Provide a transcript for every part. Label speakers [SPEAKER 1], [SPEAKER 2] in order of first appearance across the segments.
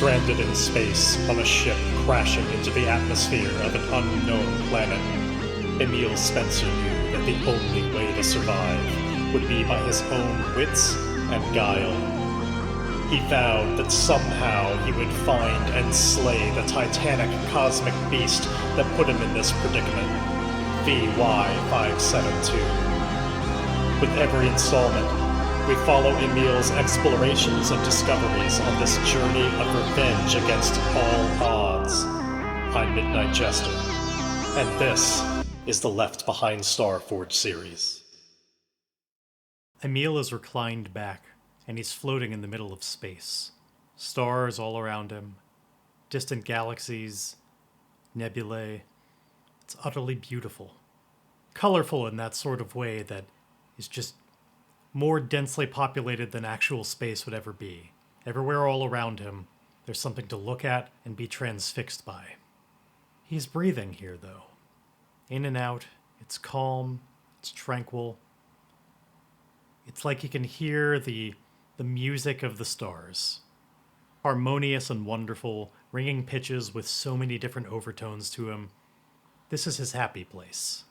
[SPEAKER 1] stranded in space on a ship crashing into the atmosphere of an unknown planet, Emile Spencer knew that the only way to survive would be by his own wits and guile. He vowed that somehow he would find and slay the titanic cosmic beast that put him in this predicament, VY572. With every installment, we follow Emile's explorations and discoveries on this journey of revenge against all odds. I'm Midnight Jester, and this is the Left Behind Starforge series.
[SPEAKER 2] Emile is reclined back, and he's floating in the middle of space. Stars all around him, distant galaxies, nebulae. It's utterly beautiful. Colorful in that sort of way that is just more densely populated than actual space would ever be. Everywhere all around him, there's something to look at and be transfixed by. He's breathing here, though. In and out, it's calm, it's tranquil. It's like he can hear the music of the stars. Harmonious and wonderful, ringing pitches with so many different overtones to him. This is his happy place.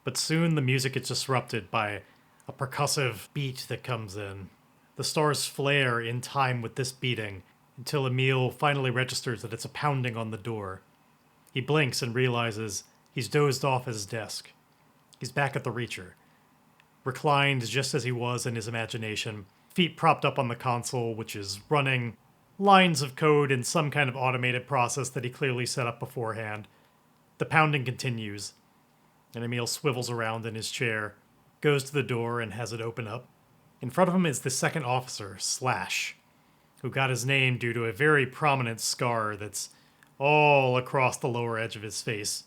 [SPEAKER 2] But soon the music is disrupted by a percussive beat that comes in. The stars flare in time with this beating until Emile finally registers that it's a pounding on the door. He blinks and realizes he's dozed off his desk. He's back at the Reacher, reclined just as he was in his imagination, feet propped up on the console, which is running lines of code in some kind of automated process that he clearly set up beforehand. The pounding continues, and Emile swivels around in his chair, goes to the door and has it open up. In front of him is the second officer, Slash, who got his name due to a very prominent scar that's all across the lower edge of his face.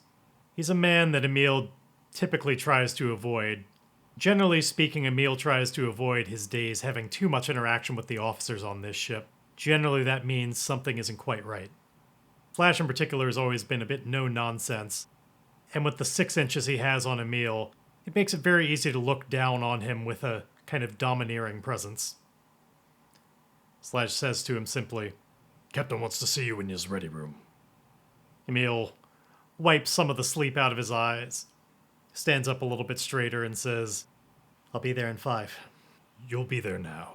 [SPEAKER 2] He's a man that Emile typically tries to avoid. Generally speaking, Emile tries to avoid his days having too much interaction with the officers on this ship. Generally, that means something isn't quite right. Slash in particular has always been a bit no-nonsense, and with the 6 inches he has on Emile, it makes it very easy to look down on him with a kind of domineering presence. Slash says to him simply, "Captain wants to see you in his ready room." Emile wipes some of the sleep out of his eyes, stands up a little bit straighter and says, "I'll be there in 5.
[SPEAKER 1] You'll be there now."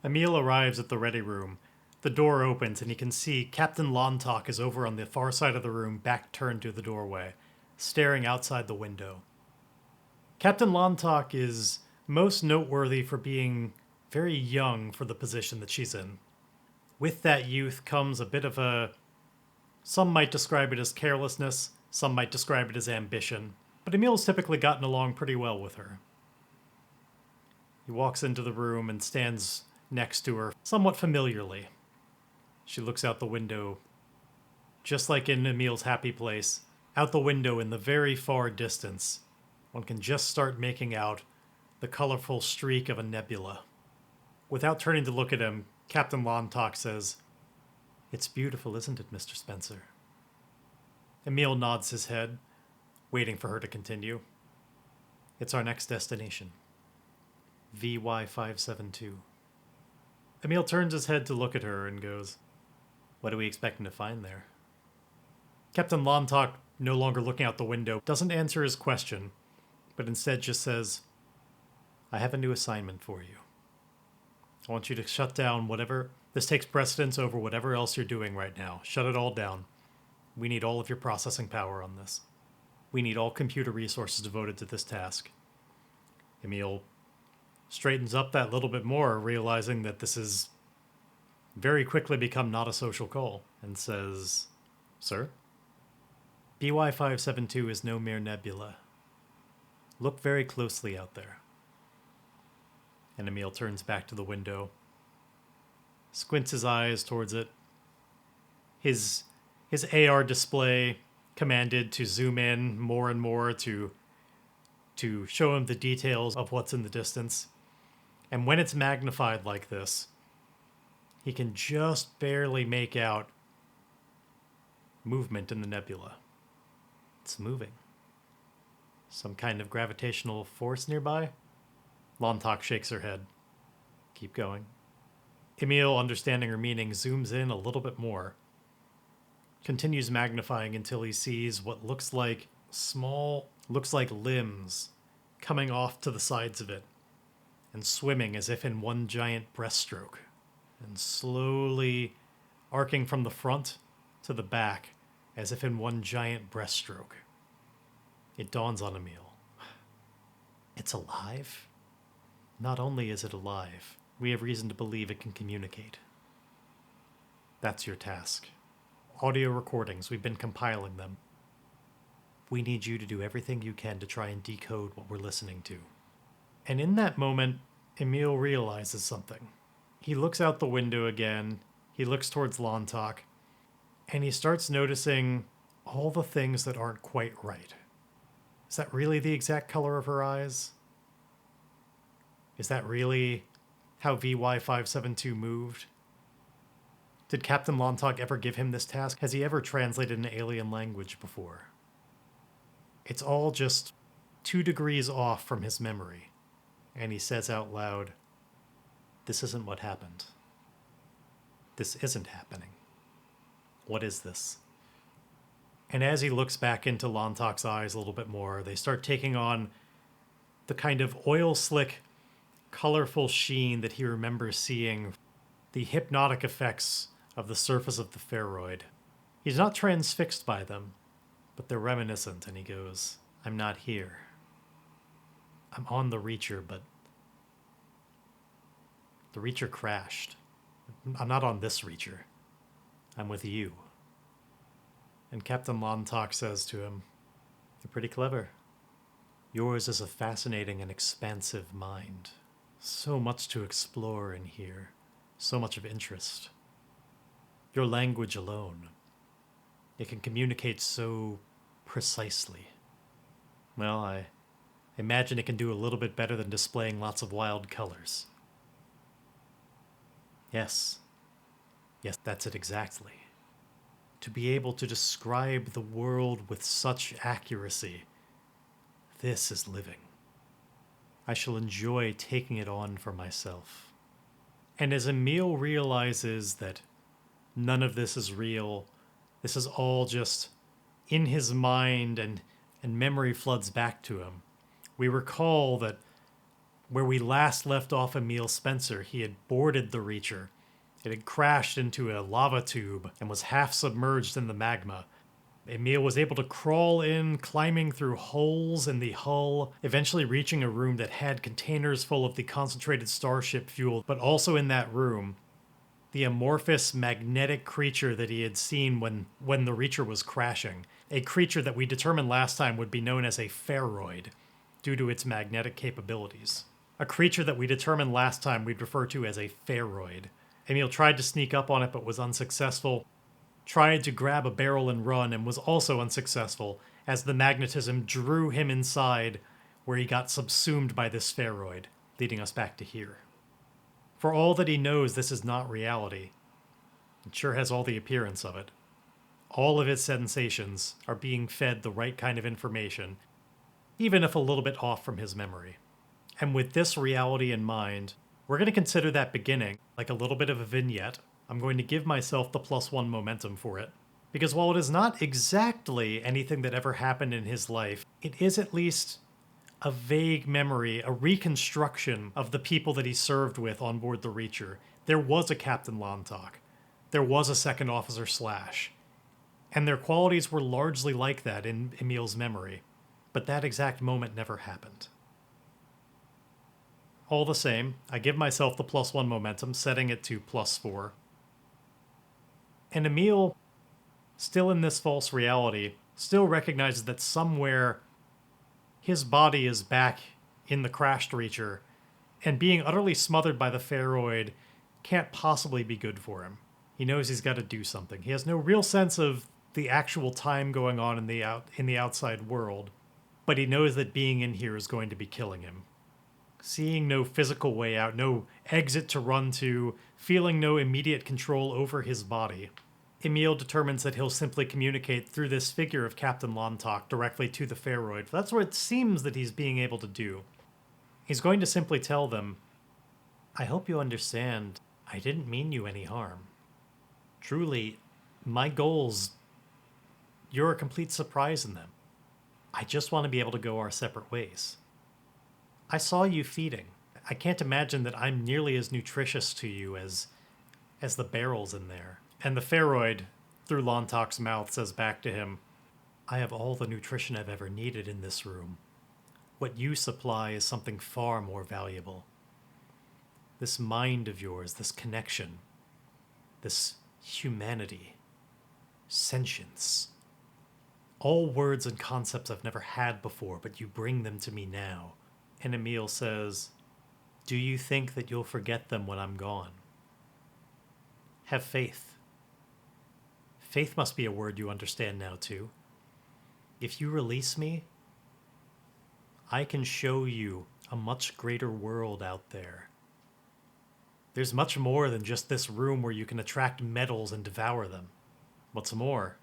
[SPEAKER 2] Emile arrives at the ready room. The door opens and he can see Captain Lontok is over on the far side of the room, back turned to the doorway, staring outside the window. Captain Lontok is most noteworthy for being very young for the position that she's in. With that youth comes a bit of some might describe it as carelessness, some might describe it as ambition, but Emile's typically gotten along pretty well with her. He walks into the room and stands next to her, somewhat familiarly. She looks out the window, just like in Emile's happy place. Out the window in the very far distance, one can just start making out the colorful streak of a nebula. Without turning to look at him, Captain Lontok says, "It's beautiful, isn't it, Mr. Spencer?" Emile nods his head, waiting for her to continue. "It's our next destination. VY572. Emile turns his head to look at her and goes, "What are we expecting to find there?" Captain Lontok, no longer looking out the window, doesn't answer his question, but instead just says, "I have a new assignment for you. I want you to shut down whatever. This takes precedence over whatever else you're doing right now. Shut it all down. We need all of your processing power on this. We need all computer resources devoted to this task." Emile straightens up that little bit more, realizing that this has very quickly become not a social call, and says, "Sir? BY572 is no mere nebula. Look very closely out there." And Emile turns back to the window, squints his eyes towards it. His AR display commanded to zoom in more and more to show him the details of what's in the distance. And when it's magnified like this, he can just barely make out movement in the nebula. It's moving. Some kind of gravitational force nearby? Lontok shakes her head. Keep going. Emile, understanding her meaning, zooms in a little bit more, continues magnifying until he sees what looks like limbs coming off to the sides of it and swimming as if in one giant breaststroke, and slowly arcing from the front to the back as if in one giant breaststroke. It dawns on Emile. It's alive? Not only is it alive, we have reason to believe it can communicate. That's your task. Audio recordings, we've been compiling them. We need you to do everything you can to try and decode what we're listening to. And in that moment, Emile realizes something. He looks out the window again, he looks towards Lontok, and he starts noticing all the things that aren't quite right. Is that really the exact color of her eyes? Is that really how VY572 moved? Did Captain Lontok ever give him this task? Has he ever translated an alien language before? It's all just 2 degrees off from his memory. And he says out loud, "This isn't what happened. This isn't happening. What is this?" And as he looks back into Lontok's eyes a little bit more, they start taking on the kind of oil slick, colorful sheen that he remembers seeing, the hypnotic effects of the surface of the Ferroid. He's not transfixed by them, but they're reminiscent, and he goes, "I'm not here. I'm on the Reacher, but the Reacher crashed. I'm not on this Reacher. I'm with you." And Captain Lontok says to him, "You're pretty clever. Yours is a fascinating and expansive mind. So much to explore in here. So much of interest. Your language alone. It can communicate so precisely. Well, I imagine it can do a little bit better than displaying lots of wild colors." Yes. Yes, that's it exactly. To be able to describe the world with such accuracy, this is living. I shall enjoy taking it on for myself. And as Emile realizes that none of this is real, this is all just in his mind, and memory floods back to him, we recall that where we last left off Emile Spencer, he had boarded the Reacher. It had crashed into a lava tube and was half submerged in the magma. Emile was able to crawl in, climbing through holes in the hull, eventually reaching a room that had containers full of the concentrated starship fuel, but also in that room, the amorphous magnetic creature that he had seen when the Reacher was crashing. A creature that we determined last time would be known as a Ferroid, due to its magnetic capabilities. A creature that we determined last time we'd refer to as a Ferroid. Emile tried to sneak up on it but was unsuccessful, tried to grab a barrel and run and was also unsuccessful as the magnetism drew him inside, where he got subsumed by this Ferroid, leading us back to here. For all that he knows, this is not reality. It sure has all the appearance of it. All of its sensations are being fed the right kind of information, even if a little bit off from his memory. And with this reality in mind, we're going to consider that beginning like a little bit of a vignette. I'm going to give myself the +1 momentum for it. Because while it is not exactly anything that ever happened in his life, it is at least a vague memory, a reconstruction of the people that he served with on board the Reacher. There was a Captain Lontok. There was a Second Officer Slash. And their qualities were largely like that in Emile's memory. But that exact moment never happened. All the same, I give myself the +1 momentum, setting it to +4. And Emile, still in this false reality, still recognizes that somewhere his body is back in the crashed Reacher, and being utterly smothered by the Ferroid can't possibly be good for him. He knows he's got to do something. He has no real sense of the actual time going on in the outside world, but he knows that being in here is going to be killing him. Seeing no physical way out, no exit to run to, feeling no immediate control over his body, Emile determines that he'll simply communicate through this figure of Captain Lontok directly to the Ferroid. That's what it seems that he's being able to do. He's going to simply tell them, "I hope you understand, I didn't mean you any harm. Truly, my goals, you're a complete surprise in them. I just want to be able to go our separate ways. I saw you feeding. I can't imagine that I'm nearly as nutritious to you as the barrels in there. And the Ferroid, through Lontok's mouth, says back to him, I have all the nutrition I've ever needed in this room. What you supply is something far more valuable. This mind of yours, this connection, this humanity, sentience. All words and concepts I've never had before, but you bring them to me now. And Emile says, do you think that you'll forget them when I'm gone? Have faith. Faith must be a word you understand now, too. If you release me, I can show you a much greater world out there. There's much more than just this room where you can attract metals and devour them. What's more,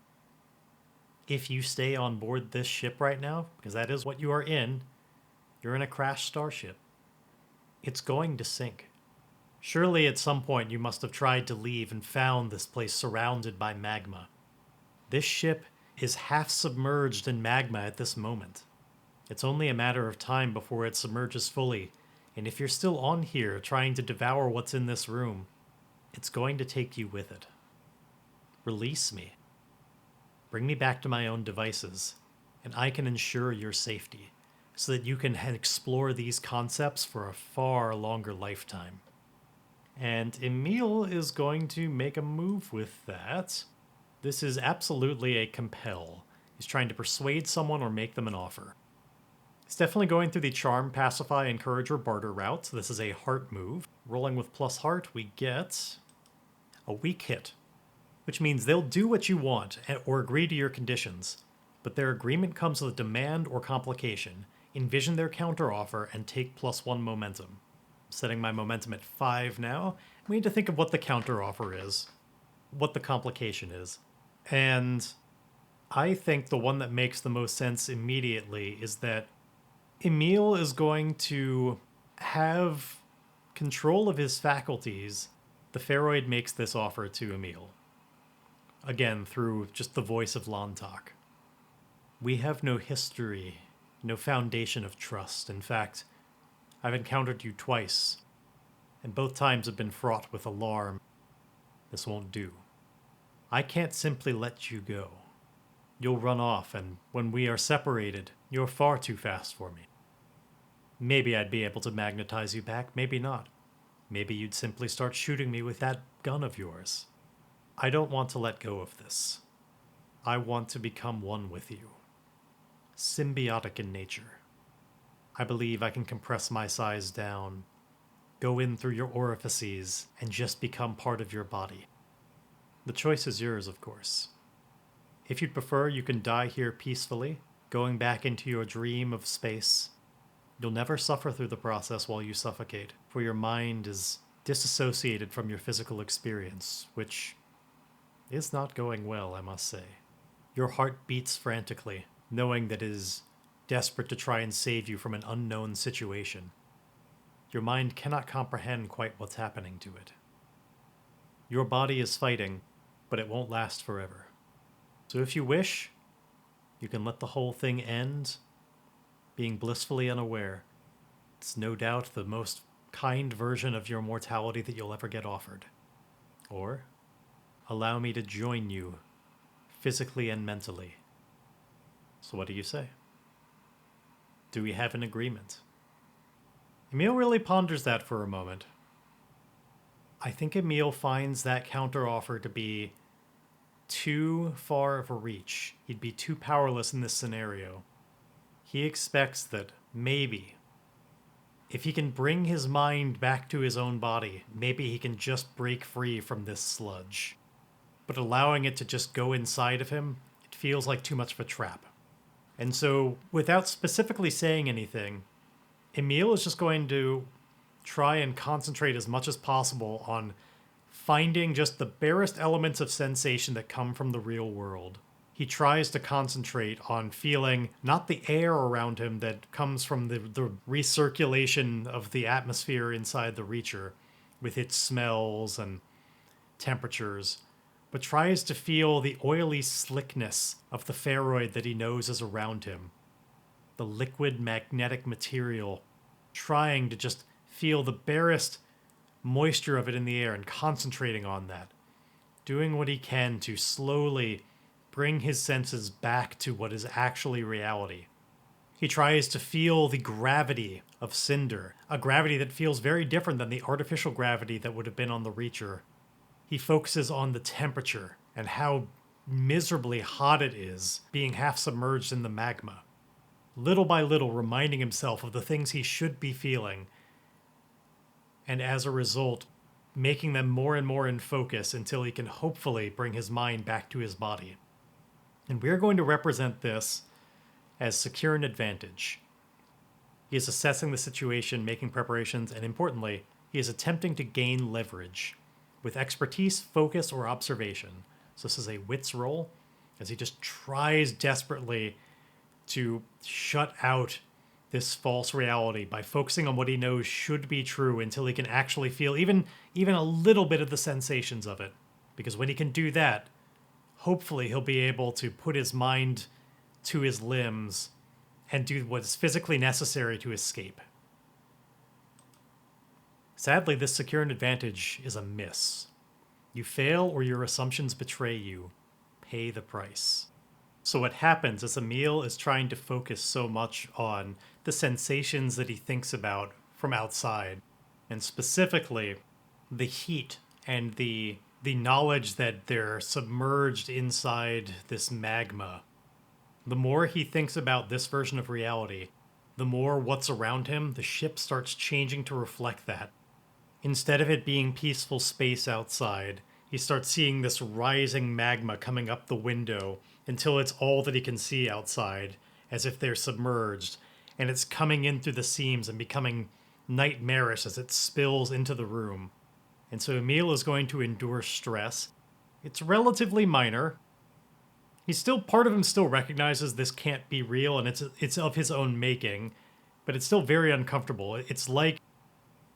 [SPEAKER 2] if you stay on board this ship right now, because that is what you are in, you're in a crashed starship. It's going to sink. Surely at some point you must have tried to leave and found this place surrounded by magma. This ship is half submerged in magma at this moment. It's only a matter of time before it submerges fully, and if you're still on here trying to devour what's in this room, it's going to take you with it. Release me. Bring me back to my own devices, and I can ensure your safety, so that you can explore these concepts for a far longer lifetime. And Emile is going to make a move with that. This is absolutely a compel. He's trying to persuade someone or make them an offer. He's definitely going through the charm, pacify, encourage, or barter route. So this is a heart move. Rolling with plus heart, we get a weak hit, which means they'll do what you want or agree to your conditions, but their agreement comes with a demand or complication. Envision their counteroffer and take +1 momentum. I'm setting my momentum at 5 now. We need to think of what the counteroffer is, what the complication is. And I think the one that makes the most sense immediately is that Emile is going to have control of his faculties. The Ferroid makes this offer to Emile. Again, through just the voice of Lontok. We have no history, no foundation of trust. In fact, I've encountered you twice, and both times have been fraught with alarm. This won't do. I can't simply let you go. You'll run off, and when we are separated, you're far too fast for me. Maybe I'd be able to magnetize you back, maybe not. Maybe you'd simply start shooting me with that gun of yours. I don't want to let go of this. I want to become one with you. Symbiotic in nature. I believe I can compress my size down, go in through your orifices, and just become part of your body. The choice is yours, of course. If you'd prefer, you can die here peacefully, going back into your dream of space. You'll never suffer through the process while you suffocate, for your mind is disassociated from your physical experience, which is not going well, I must say. Your heart beats frantically, knowing that it is desperate to try and save you from an unknown situation. Your mind cannot comprehend quite what's happening to it. Your body is fighting, but it won't last forever. So if you wish, you can let the whole thing end being blissfully unaware. It's no doubt the most kind version of your mortality that you'll ever get offered. Or allow me to join you physically and mentally. So what do you say? Do we have an agreement? Emile really ponders that for a moment. I think Emile finds that counteroffer to be too far of a reach. He'd be too powerless in this scenario. He expects that maybe, if he can bring his mind back to his own body, maybe he can just break free from this sludge. But allowing it to just go inside of him, it feels like too much of a trap. And so, without specifically saying anything, Emile is just going to try and concentrate as much as possible on finding just the barest elements of sensation that come from the real world. He tries to concentrate on feeling not the air around him that comes from the recirculation of the atmosphere inside the Reacher, with its smells and temperatures, but tries to feel the oily slickness of the Ferroid that he knows is around him. The liquid magnetic material, trying to just feel the barest moisture of it in the air and concentrating on that. Doing what he can to slowly bring his senses back to what is actually reality. He tries to feel the gravity of Cinder, a gravity that feels very different than the artificial gravity that would have been on the Reacher. He focuses on the temperature and how miserably hot it is being half submerged in the magma. Little by little reminding himself of the things he should be feeling, and as a result, making them more and more in focus until he can hopefully bring his mind back to his body. And we're going to represent this as secure an advantage. He is assessing the situation, making preparations, and importantly, he is attempting to gain leverage with expertise, focus, or observation. So this is a wits roll, as he just tries desperately to shut out this false reality by focusing on what he knows should be true until he can actually feel even a little bit of the sensations of it. Because when he can do that, hopefully he'll be able to put his mind to his limbs and do what is physically necessary to escape. Sadly, this secure an advantage is a miss. You fail or your assumptions betray you. Pay the price. So what happens is Emile is trying to focus so much on the sensations that he thinks about from outside, and specifically the heat and the knowledge that they're submerged inside this magma. The more he thinks about this version of reality, the more what's around him, the ship starts changing to reflect that. Instead of it being peaceful space outside, he starts seeing this rising magma coming up the window until it's all that he can see outside, as if they're submerged, and it's coming in through the seams and becoming nightmarish as it spills into the room. And so Emile is going to endure stress. It's relatively minor. Part of him still recognizes this can't be real and it's of his own making, but it's still very uncomfortable.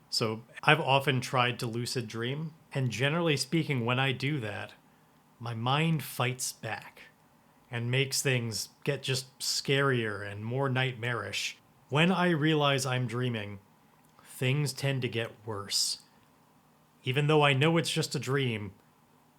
[SPEAKER 2] So I've often tried to lucid dream, and generally speaking, when I do that, my mind fights back and makes things get just scarier and more nightmarish. When I realize I'm dreaming, things tend to get worse. Even though I know it's just a dream,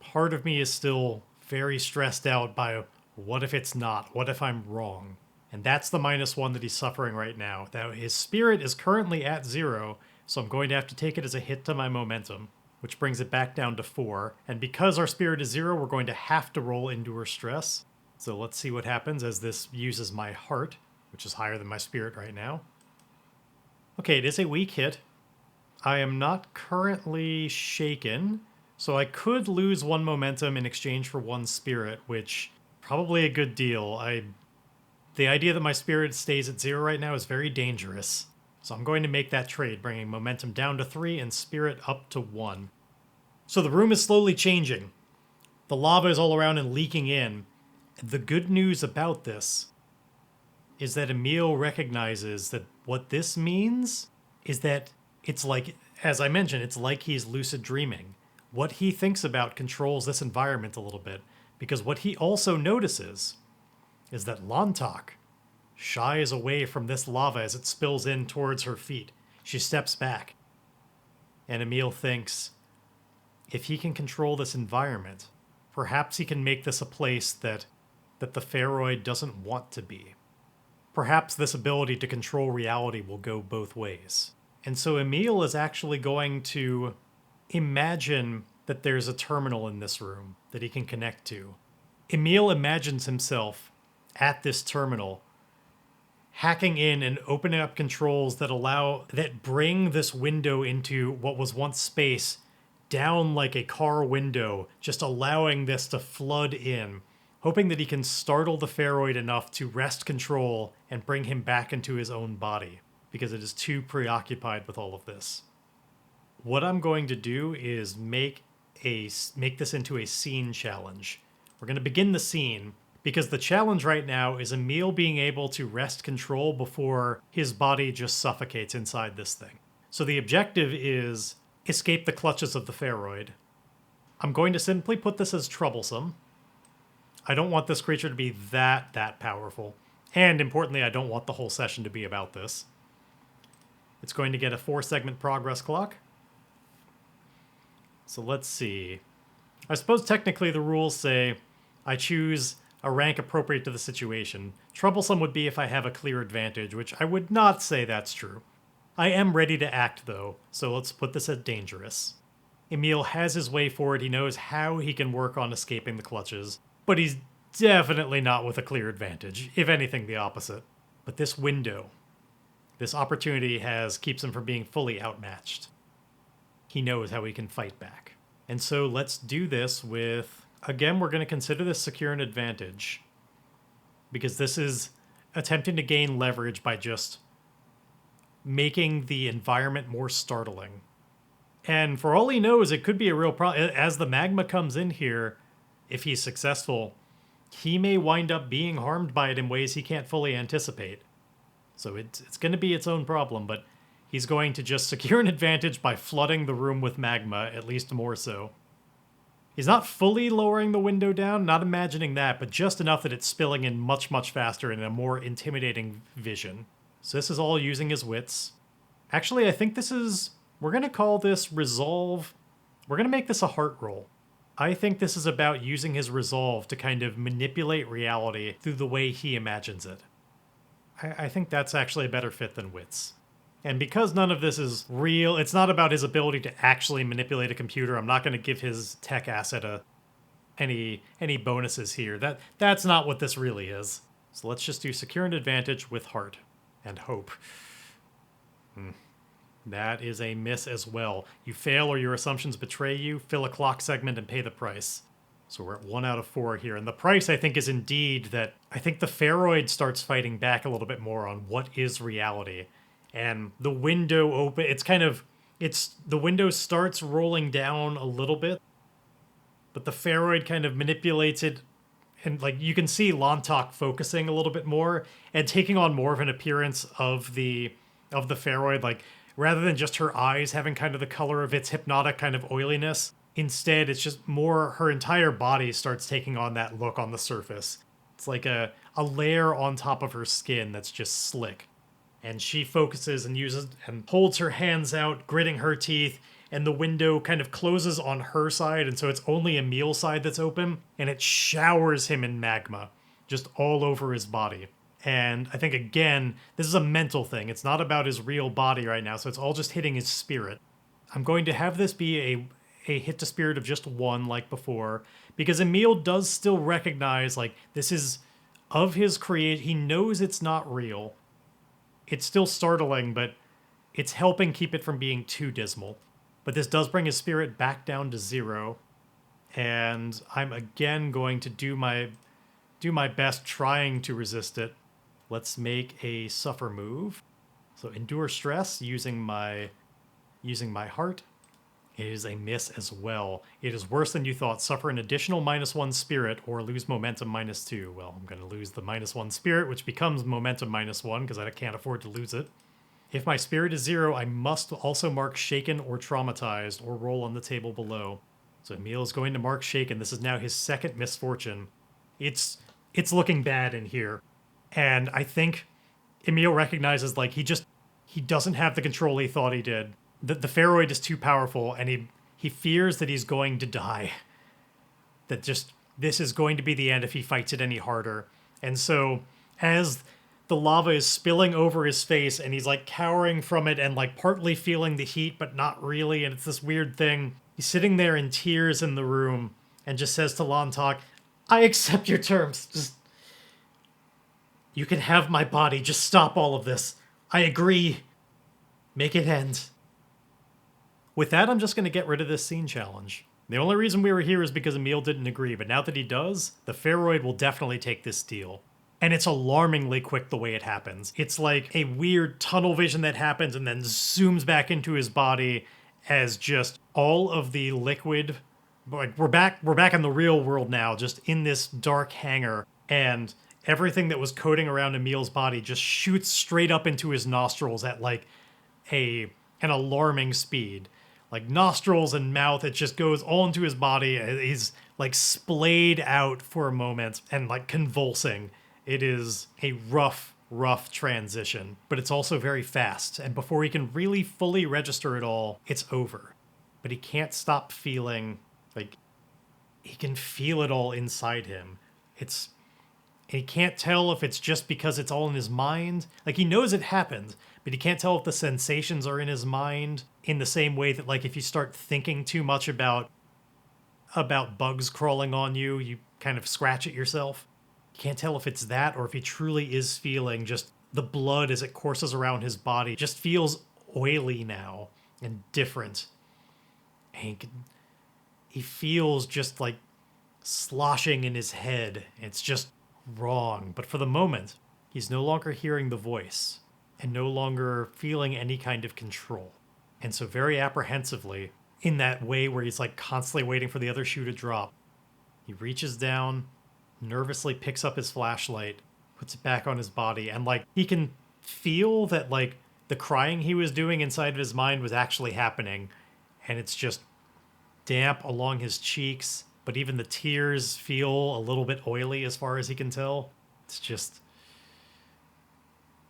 [SPEAKER 2] part of me is still very stressed out by what if it's not? What if I'm wrong? And that's the -1 that he's suffering right now. That his spirit is currently at 0, so I'm going to have to take it as a hit to my momentum, which brings it back down to 4. And because our spirit is 0, we're going to have to roll endure stress. So let's see what happens as this uses my heart, which is higher than my spirit right now. Okay, it is a weak hit. I am not currently shaken, so I could lose 1 momentum in exchange for 1 spirit, which probably a good deal. The idea that my spirit stays at 0 right now is very dangerous. So I'm going to make that trade, bringing momentum down to 3 and spirit up to 1. So the room is slowly changing. The lava is all around and leaking in. The good news about this is that Emile recognizes that what this means is that it's like, as I mentioned, it's like he's lucid dreaming. What he thinks about controls this environment a little bit, because what he also notices is that Lontok shies away from this lava as it spills in towards her feet. She steps back. And Emile thinks, if he can control this environment, perhaps he can make this a place that the Ferroid doesn't want to be. Perhaps this ability to control reality will go both ways. And so Emile is actually going to imagine that there's a terminal in this room that he can connect to. Emile imagines himself at this terminal, hacking in and opening up controls that bring this window into what was once space down like a car window, just allowing this to flood in, hoping that he can startle the Ferroid enough to wrest control and bring him back into his own body, because it is too preoccupied with all of this. What I'm going to do is make this into a scene challenge. We're going to begin the scene, because the challenge right now is Emile being able to wrest control before his body just suffocates inside this thing. So the objective is escape the clutches of the Ferroid. I'm going to simply put this as troublesome. I don't want this creature to be that powerful. And importantly, I don't want the whole session to be about this. It's going to get a 4-segment progress clock. So let's see. I suppose technically the rules say I choose a rank appropriate to the situation. Troublesome would be if I have a clear advantage, which I would not say that's true. I am ready to act, though, so let's put this at dangerous. Emile has his way forward. He knows how he can work on escaping the clutches, but he's definitely not with a clear advantage. If anything, the opposite. But this window, this opportunity keeps him from being fully outmatched. He knows how he can fight back. And so let's do this with, again, we're going to consider this secure an advantage. Because this is attempting to gain leverage by just making the environment more startling. And for all he knows, it could be a real problem. As the magma comes in here, if he's successful, he may wind up being harmed by it in ways he can't fully anticipate. So it's going to be its own problem, but he's going to just secure an advantage by flooding the room with magma, at least more so. He's not fully lowering the window down, not imagining that, but just enough that it's spilling in much, much faster and in a more intimidating vision. So this is all using his wits. Actually, I think we're going to call this resolve. We're going to make this a heart roll. I think this is about using his resolve to kind of manipulate reality through the way he imagines it. I think that's actually a better fit than wits. And because none of this is real, it's not about his ability to actually manipulate a computer. I'm not going to give his tech asset any bonuses here. That's not what this really is. So let's just do secure an advantage with heart and hope. That is a miss as well. You fail or your assumptions betray you, fill a clock segment and pay the price. So we're at 1 out of 4 here. And the price, I think, is indeed that I think the Ferroid starts fighting back a little bit more on what is reality. And the window the window starts rolling down a little bit, but the Ferroid kind of manipulates it. And like you can see Lontok focusing a little bit more and taking on more of an appearance of the Ferroid, like rather than just her eyes having kind of the color of its hypnotic kind of oiliness. Instead, it's just more her entire body starts taking on that look on the surface. It's like a layer on top of her skin that's just slick. And she focuses and uses and holds her hands out, gritting her teeth, and the window kind of closes on her side, and so it's only Emile's side that's open, and it showers him in magma, just all over his body. And I think, again, this is a mental thing. It's not about his real body right now, so it's all just hitting his spirit. I'm going to have this be a hit to spirit of just 1 like before, because Emile does still recognize, like, this is of his creation. He knows it's not real. It's still startling, but it's helping keep it from being too dismal. But this does bring his spirit back down to 0. And I'm again going to do my best trying to resist it. Let's make a suffer move. So endure stress using my heart. It is a miss as well. It is worse than you thought. Suffer an additional -1 spirit or lose momentum -2. Well, I'm going to lose the -1 spirit, which becomes momentum -1 because I can't afford to lose it. If my spirit is 0, I must also mark shaken or traumatized or roll on the table below. So Emile is going to mark shaken. This is now his second misfortune. It's looking bad in here. And I think Emile recognizes like he doesn't have the control he thought he did. The Ferroid is too powerful, and he fears that he's going to die. That just, this is going to be the end if he fights it any harder. And so, as the lava is spilling over his face, and he's like cowering from it and like partly feeling the heat, but not really, and it's this weird thing. He's sitting there in tears in the room and just says to Lontok, I accept your terms. Just, you can have my body. Just stop all of this. I agree. Make it end. With that, I'm just going to get rid of this scene challenge. The only reason we were here is because Emile didn't agree, but now that he does, the Ferroid will definitely take this deal. And it's alarmingly quick the way it happens. It's like a weird tunnel vision that happens and then zooms back into his body as just all of the liquid... Like we're back in the real world now, just in this dark hangar, and everything that was coating around Emile's body just shoots straight up into his nostrils at like an alarming speed. like nostrils and mouth. It just goes all into his body. He's like splayed out for a moment and like convulsing. It is a rough transition, but it's also very fast. And before he can really fully register it all, it's over. But he can't stop feeling like he can feel it all inside him. He can't tell if it's just because it's all in his mind. Like, he knows it happened, but he can't tell if the sensations are in his mind in the same way that, like, if you start thinking too much about bugs crawling on you, you kind of scratch at yourself. You can't tell if it's that or if he truly is feeling just the blood as it courses around his body just feels oily now and different. And he feels just like sloshing in his head. It's just wrong. But for the moment, he's no longer hearing the voice and no longer feeling any kind of control. And so very apprehensively, in that way where he's like constantly waiting for the other shoe to drop, he reaches down, nervously picks up his flashlight, puts it back on his body, and like he can feel that like the crying he was doing inside of his mind was actually happening, and it's just damp along his cheeks, but even the tears feel a little bit oily as far as he can tell. It's just,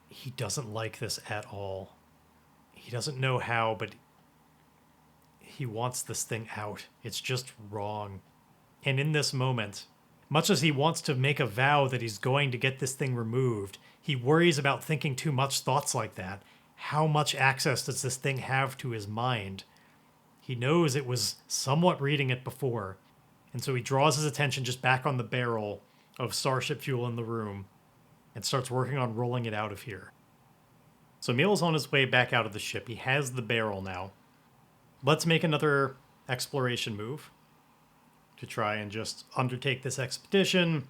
[SPEAKER 2] he doesn't like this at all. He doesn't know how, but he wants this thing out. It's just wrong. And in this moment, much as he wants to make a vow that he's going to get this thing removed, he worries about thinking too much thoughts like that. How much access does this thing have to his mind? He knows it was somewhat reading it before, and so he draws his attention just back on the barrel of Starship fuel in the room and starts working on rolling it out of here. So Emile's on his way back out of the ship. He has the barrel now. Let's make another exploration move to try and just undertake this expedition.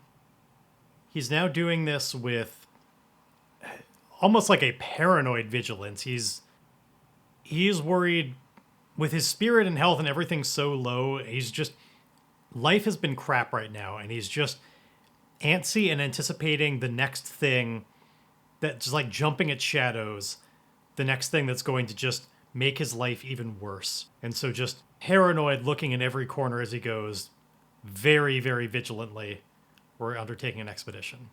[SPEAKER 2] He's now doing this with almost like a paranoid vigilance. He's worried with his spirit and health and everything so low. He's just, life has been crap right now, and he's just antsy and anticipating the next thing that's like jumping at shadows, the next thing that's going to just make his life even worse. And so just paranoid, looking in every corner as he goes, very, very vigilantly, we're undertaking an expedition.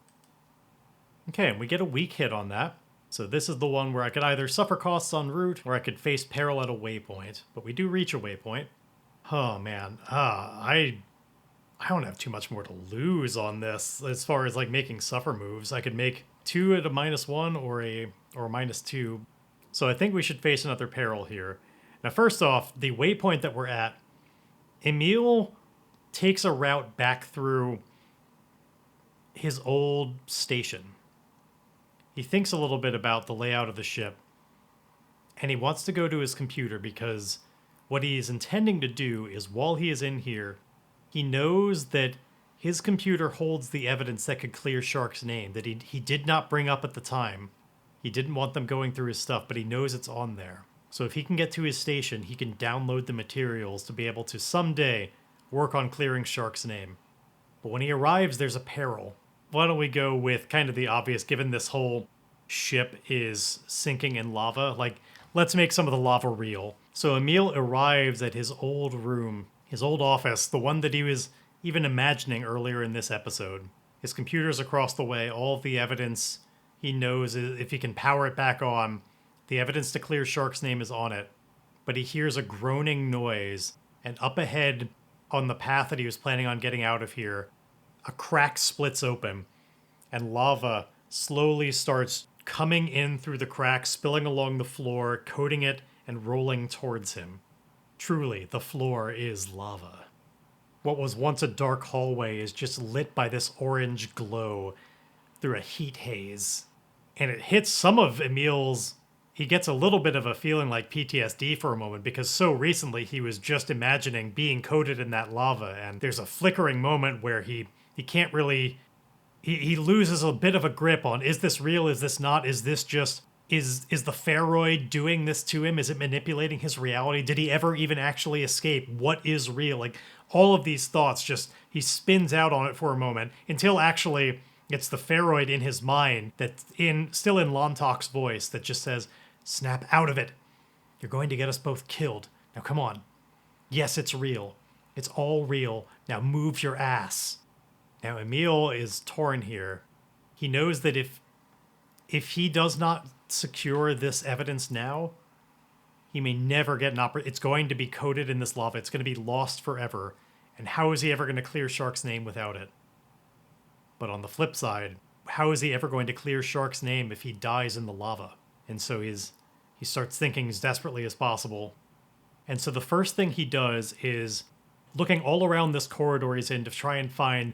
[SPEAKER 2] Okay, and we get a weak hit on that. So this is the one where I could either suffer costs en route or I could face peril at a waypoint. But we do reach a waypoint. Oh man, I don't have too much more to lose on this as far as like making suffer moves. I could make 2 at a -1 or a -2. So I think we should face another peril here. Now first off, the waypoint that we're at, Emile takes a route back through his old station. He thinks a little bit about the layout of the ship, and he wants to go to his computer because what he is intending to do is, while he is in here, he knows that his computer holds the evidence that could clear Shark's name, that he did not bring up at the time. He didn't want them going through his stuff, but he knows it's on there. So if he can get to his station, he can download the materials to be able to someday work on clearing Shark's name. But when he arrives, there's a peril. Why don't we go with kind of the obvious, given this whole ship is sinking in lava? Like, let's make some of the lava real. So Emile arrives at his old room, his old office, the one that he was even imagining earlier in this episode. His computer's across the way, all of the evidence he knows, if he can power it back on, the evidence to clear Shark's name is on it. But he hears a groaning noise, and up ahead on the path that he was planning on getting out of here, a crack splits open, and lava slowly starts coming in through the crack, spilling along the floor, coating it, and rolling towards him. Truly, the floor is lava. What was once a dark hallway is just lit by this orange glow through a heat haze. And it hits some of Emile's... He gets a little bit of a feeling like PTSD for a moment, because so recently he was just imagining being coated in that lava, and there's a flickering moment where he can't really... He loses a bit of a grip on, is this real, is this not, is this just... Is the Ferroid doing this to him? Is it manipulating his reality? Did he ever even actually escape? What is real? Like, all of these thoughts just... He spins out on it for a moment, until actually it's the Ferroid in his mind that's still in Lontok's voice that just says, "Snap out of it. You're going to get us both killed. Now come on. Yes, it's real. It's all real. Now move your ass. Now Emile is torn here. He knows that if he does not secure this evidence now, he may never get an it's going to be coated in this lava. It's going to be lost forever. And how is he ever going to clear Shark's name without it? But on the flip side, how is he ever going to clear Shark's name if he dies in the lava? And so he starts thinking as desperately as possible. And so the first thing he does is looking all around this corridor he's in to try and find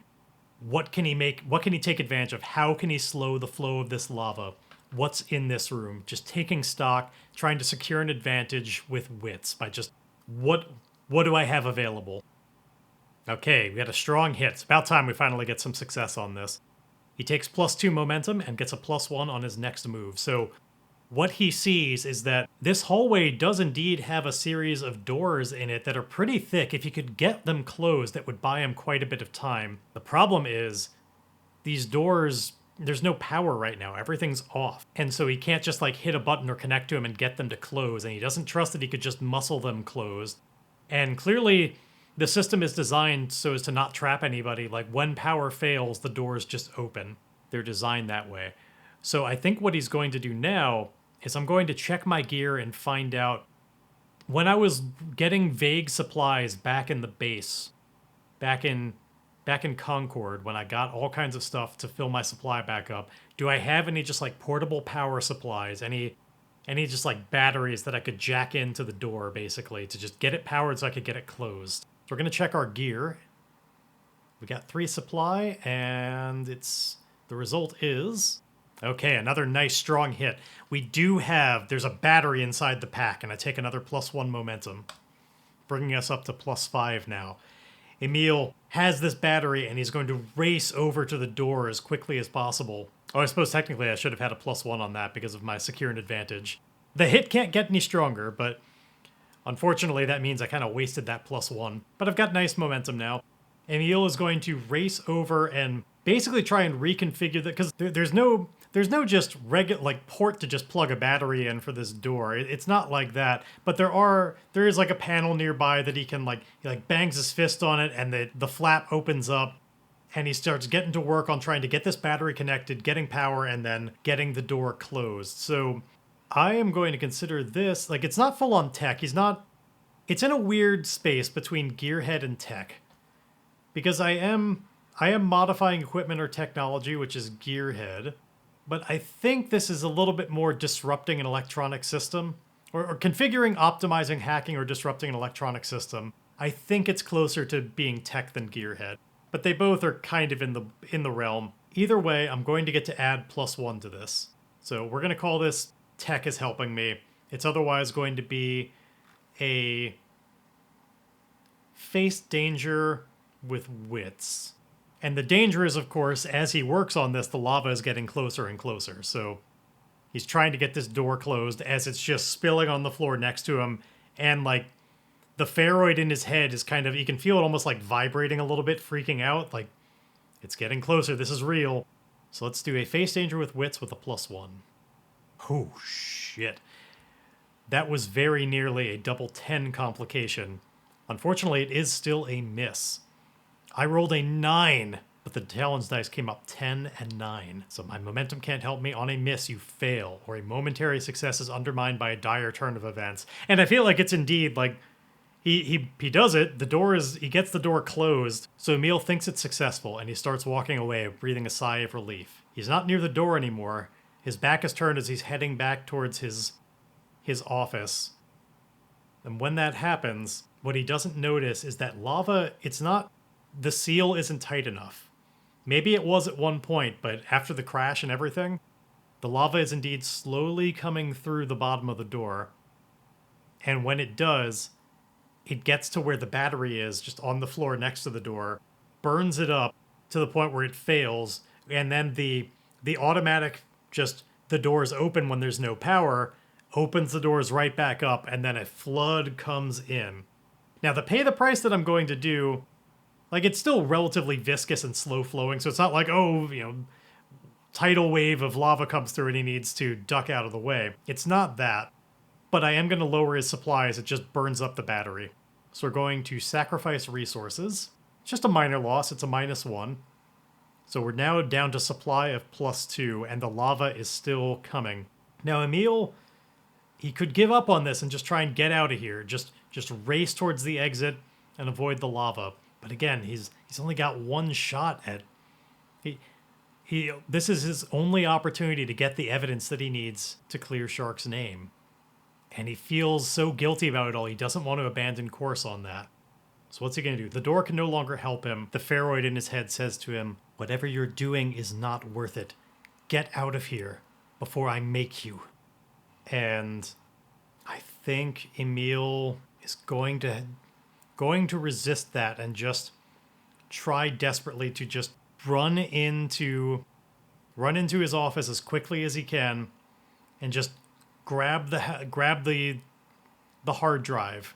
[SPEAKER 2] what can he take advantage of? How can he slow the flow of this lava? What's in this room? Just taking stock, trying to secure an advantage with wits by just what do I have available? Okay, we got a strong hit. It's about time we finally get some success on this. He takes +2 momentum and gets a +1 on his next move. So what he sees is that this hallway does indeed have a series of doors in it that are pretty thick. If he could get them closed, that would buy him quite a bit of time. The problem is these doors, there's no power right now. Everything's off. And so he can't just like hit a button or connect to them and get them to close. And he doesn't trust that he could just muscle them closed. And clearly the system is designed so as to not trap anybody. Like when power fails, the doors just open. They're designed that way. So I think what he's going to do now is I'm going to check my gear and find out when I was getting vague supplies back in the base, back in Concord, when I got all kinds of stuff to fill my supply back up, do I have any just like portable power supplies, any just like batteries that I could jack into the door basically to just get it powered so I could get it closed. So we're going to check our gear. We got 3 supply and the result is okay, another nice strong hit. There's a battery inside the pack, and I take another +1 momentum, bringing us up to +5 now. Emile has this battery, and he's going to race over to the door as quickly as possible. Oh, I suppose technically I should have had a +1 on that because of my secure an advantage. The hit can't get any stronger, but unfortunately that means I kind of wasted that +1. But I've got nice momentum now. Emile is going to race over and basically try and reconfigure that, because there's no just regular like port to just plug a battery in for this door. It's not like that, but there is like a panel nearby that he bangs his fist on it and the flap opens up and he starts getting to work on trying to get this battery connected, getting power, and then getting the door closed. So I am going to consider this, like, it's not full on tech. It's in a weird space between gearhead and tech, because I am modifying equipment or technology, which is gearhead, but I think this is a little bit more disrupting an electronic system, or configuring, optimizing, hacking, or disrupting an electronic system. I think it's closer to being tech than gearhead, but they both are kind of in the realm. Either way, I'm going to get to add +1 to this. So we're going to call this tech is helping me. It's otherwise going to be a face danger with wits. And the danger is, of course, as he works on this, the lava is getting closer and closer. So he's trying to get this door closed as it's just spilling on the floor next to him. And like the Ferroid in his head is kind of, you can feel it almost like vibrating a little bit, freaking out. Like it's getting closer. This is real. So let's do a face danger with wits with a +1. Oh, shit. That was very nearly a double 10 complication. Unfortunately, it is still a miss. I rolled a 9, but the challenge dice came up 10 and 9. So my momentum can't help me. On a miss, you fail, or a momentary success is undermined by a dire turn of events. And I feel like it's indeed like he does it. He gets the door closed. So Emile thinks it's successful, and he starts walking away, breathing a sigh of relief. He's not near the door anymore. His back is turned as he's heading back towards his office. And when that happens, what he doesn't notice is that lava, the seal isn't tight enough. Maybe it was at one point, but after the crash and everything, the lava is indeed slowly coming through the bottom of the door. And when it does, it gets to where the battery is, just on the floor next to the door, burns it up to the point where it fails, and then the automatic, just the doors open when there's no power, opens the doors right back up, and then a flood comes in. Now, to pay the price that I'm going to do, like, it's still relatively viscous and slow-flowing, so it's not like, tidal wave of lava comes through and he needs to duck out of the way. It's not that. but I am going to lower his supply as it just burns up the battery. So we're going to sacrifice resources. It's just a minor loss, it's a -1. So we're now down to supply of +2, and the lava is still coming. Now Emile, he could give up on this and just try and get out of here. Just race towards the exit and avoid the lava. But again, he's only got one shot at... This is his only opportunity to get the evidence that he needs to clear Shark's name. And he feels so guilty about it all, he doesn't want to abandon course on that. So what's he going to do? The door can no longer help him. The Ferroid in his head says to him, "Whatever you're doing is not worth it. Get out of here before I make you." And I think Emile is going to resist that and just try desperately to just run into his office as quickly as he can and just grab the hard drive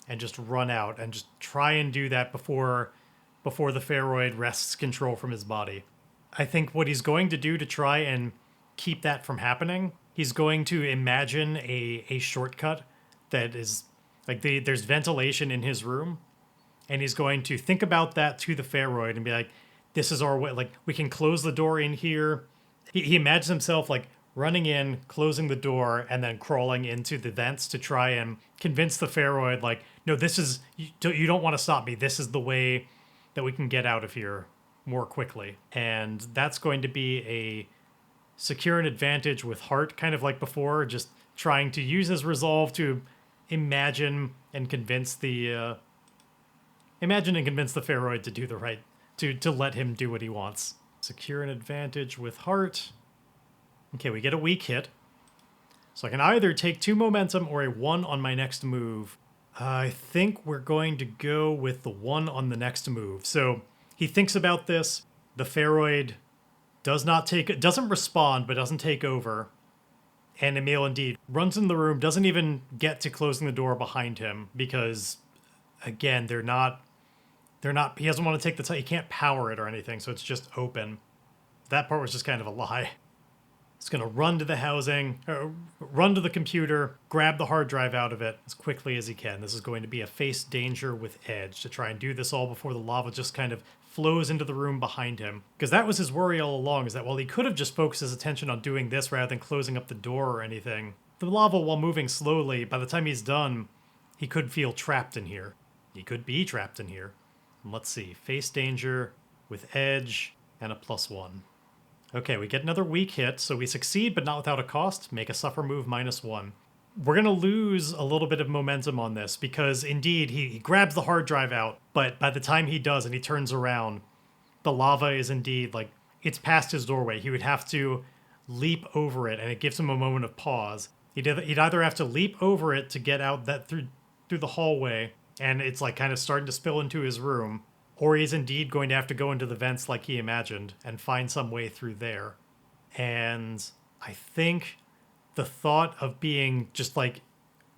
[SPEAKER 2] and just run out and just try and do that before the Ferroid wrests control from his body. I think what he's going to do to try and keep that from happening, he's going to imagine a shortcut that is like there's ventilation in his room, and he's going to think about that to the Ferroid and be like, this is our way, like we can close the door in here. He imagines himself like running in, closing the door, and then crawling into the vents to try and convince the Ferroid, like, no, this is, you don't want to stop me. This is the way that we can get out of here more quickly. And that's going to be a secure an advantage with heart, kind of like before, just trying to use his resolve to imagine and convince the Ferroid to do the right, to let him do what he wants. Secure an advantage with heart. Okay, we get a weak hit. So I can either take 2 momentum or a 1 on my next move. I think we're going to go with the 1 on the next move. So he thinks about this. The Ferroid doesn't respond, but doesn't take over. And Emile indeed runs in the room, doesn't even get to closing the door behind him because, again, he doesn't want to take the time. He can't power it or anything, so it's just open. That part was just kind of a lie. He's going to run to the housing, run to the computer, grab the hard drive out of it as quickly as he can. This is going to be a face danger with edge to try and do this all before the lava just kind of flows into the room behind him. Because that was his worry all along, is that while he could have just focused his attention on doing this rather than closing up the door or anything, the lava, while moving slowly, by the time he's done, he could feel trapped in here. He could be trapped in here. And let's see, face danger with edge and a +1. Okay, we get another weak hit, so we succeed, but not without a cost. Make a suffer move -1. We're going to lose a little bit of momentum on this, because indeed, he grabs the hard drive out, but by the time he does and he turns around, the lava is indeed, like, it's past his doorway. He would have to leap over it, and it gives him a moment of pause. He'd either have to leap over it to get out that through the hallway, and it's like kind of starting to spill into his room, or he's indeed going to have to go into the vents like he imagined and find some way through there. And I think the thought of being just like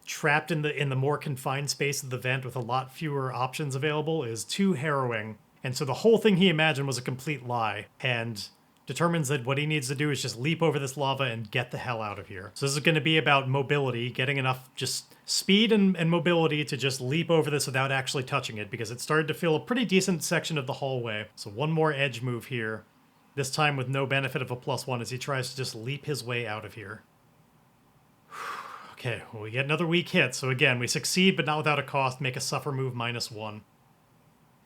[SPEAKER 2] trapped in the more confined space of the vent with a lot fewer options available is too harrowing. And so the whole thing he imagined was a complete lie, and determines that what he needs to do is just leap over this lava and get the hell out of here. So this is going to be about mobility, getting enough just speed and mobility to just leap over this without actually touching it, because it started to fill a pretty decent section of the hallway. So one more edge move here, this time with no benefit of a +1 as he tries to just leap his way out of here. Okay, well, we get another weak hit. So again, we succeed, but not without a cost. Make a suffer move -1.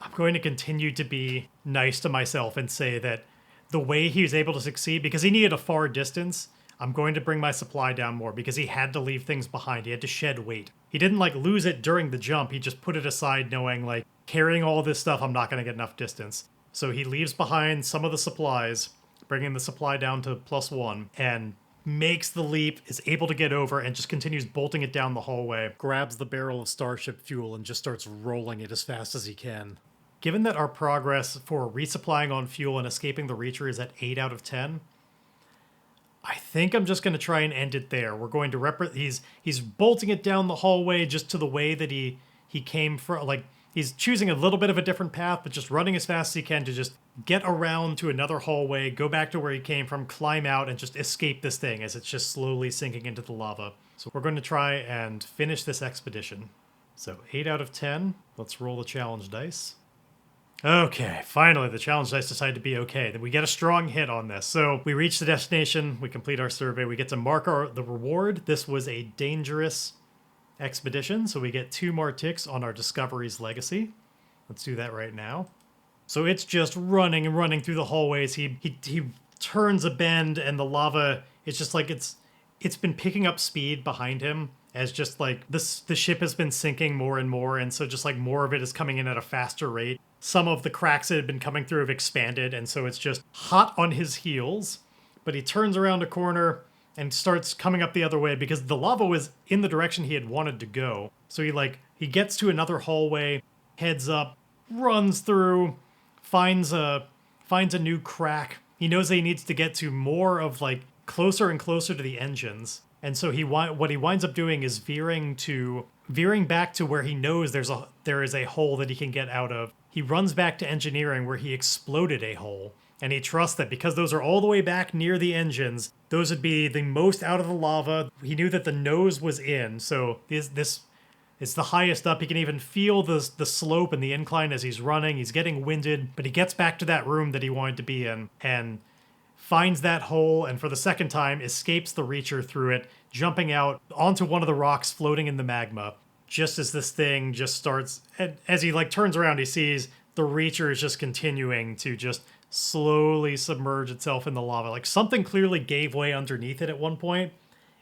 [SPEAKER 2] I'm going to continue to be nice to myself and say that the way he was able to succeed, because he needed a far distance, I'm going to bring my supply down more, because he had to leave things behind. He had to shed weight. He didn't, like, lose it during the jump. He just put it aside knowing, like, carrying all this stuff, I'm not going to get enough distance. So he leaves behind some of the supplies, bringing the supply down to +1, and makes the leap, is able to get over, and just continues bolting it down the hallway, grabs the barrel of Starship fuel, and just starts rolling it as fast as he can. Given that our progress for resupplying on fuel and escaping the Reacher is at 8 out of 10, I think I'm just going to try and end it there. We're going to he's bolting it down the hallway just to the way that he came from. Like, he's choosing a little bit of a different path, but just running as fast as he can to just get around to another hallway, go back to where he came from, climb out, and just escape this thing as it's just slowly sinking into the lava. So we're going to try and finish this expedition. So 8 out of 10. Let's roll the challenge dice. Okay, finally the challenge dice decide to be okay. Then we get a strong hit on this. So we reach the destination, we complete our survey, we get to mark the reward. This was a dangerous expedition, so we get 2 more ticks on our Discovery's Legacy. Let's do that right now. So it's just running and running through the hallways. He turns a bend and the lava, it's just like it's been picking up speed behind him as just like the ship has been sinking more and more, and so just like more of it is coming in at a faster rate. Some of the cracks that had been coming through have expanded, and so it's just hot on his heels. But he turns around a corner and starts coming up the other way because the lava was in the direction he had wanted to go. So he gets to another hallway, heads up, runs through, finds a new crack. He knows that he needs to get to more of like closer and closer to the engines. And so what he winds up doing is veering back to where he knows there is a hole that he can get out of. He runs back to engineering where he exploded a hole. And he trusts that because those are all the way back near the engines, those would be the most out of the lava. He knew that the nose was in, so this is the highest up. He can even feel the slope and the incline as he's running. He's getting winded, but he gets back to that room that he wanted to be in and finds that hole, and for the second time escapes the Reacher through it, jumping out onto one of the rocks floating in the magma. Just as this thing just starts, as he turns around, he sees the Reacher is just continuing to just slowly submerge itself in the lava. Like something clearly gave way underneath it at one point,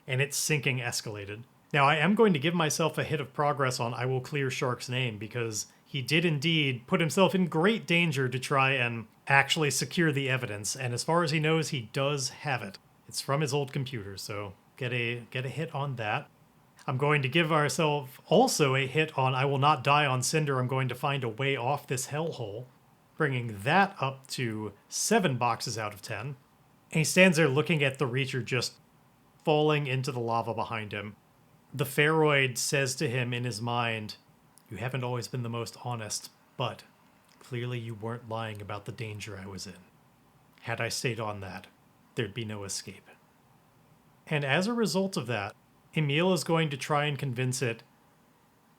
[SPEAKER 2] and its sinking escalated. Now, I am going to give myself a hit of progress on I will clear Shark's name, because he did indeed put himself in great danger to try and actually secure the evidence, and as far as he knows, he does have it. It's from his old computer, so get a hit on that. I'm going to give ourselves also a hit on I will not die on Cinder. I'm going to find a way off this hellhole, bringing that up to 7 boxes out of 10. And he stands there looking at the Reacher just falling into the lava behind him. The Ferroid says to him in his mind, "You haven't always been the most honest, but clearly you weren't lying about the danger I was in. Had I stayed on that, there'd be no escape." And as a result of that, Emile is going to try and convince it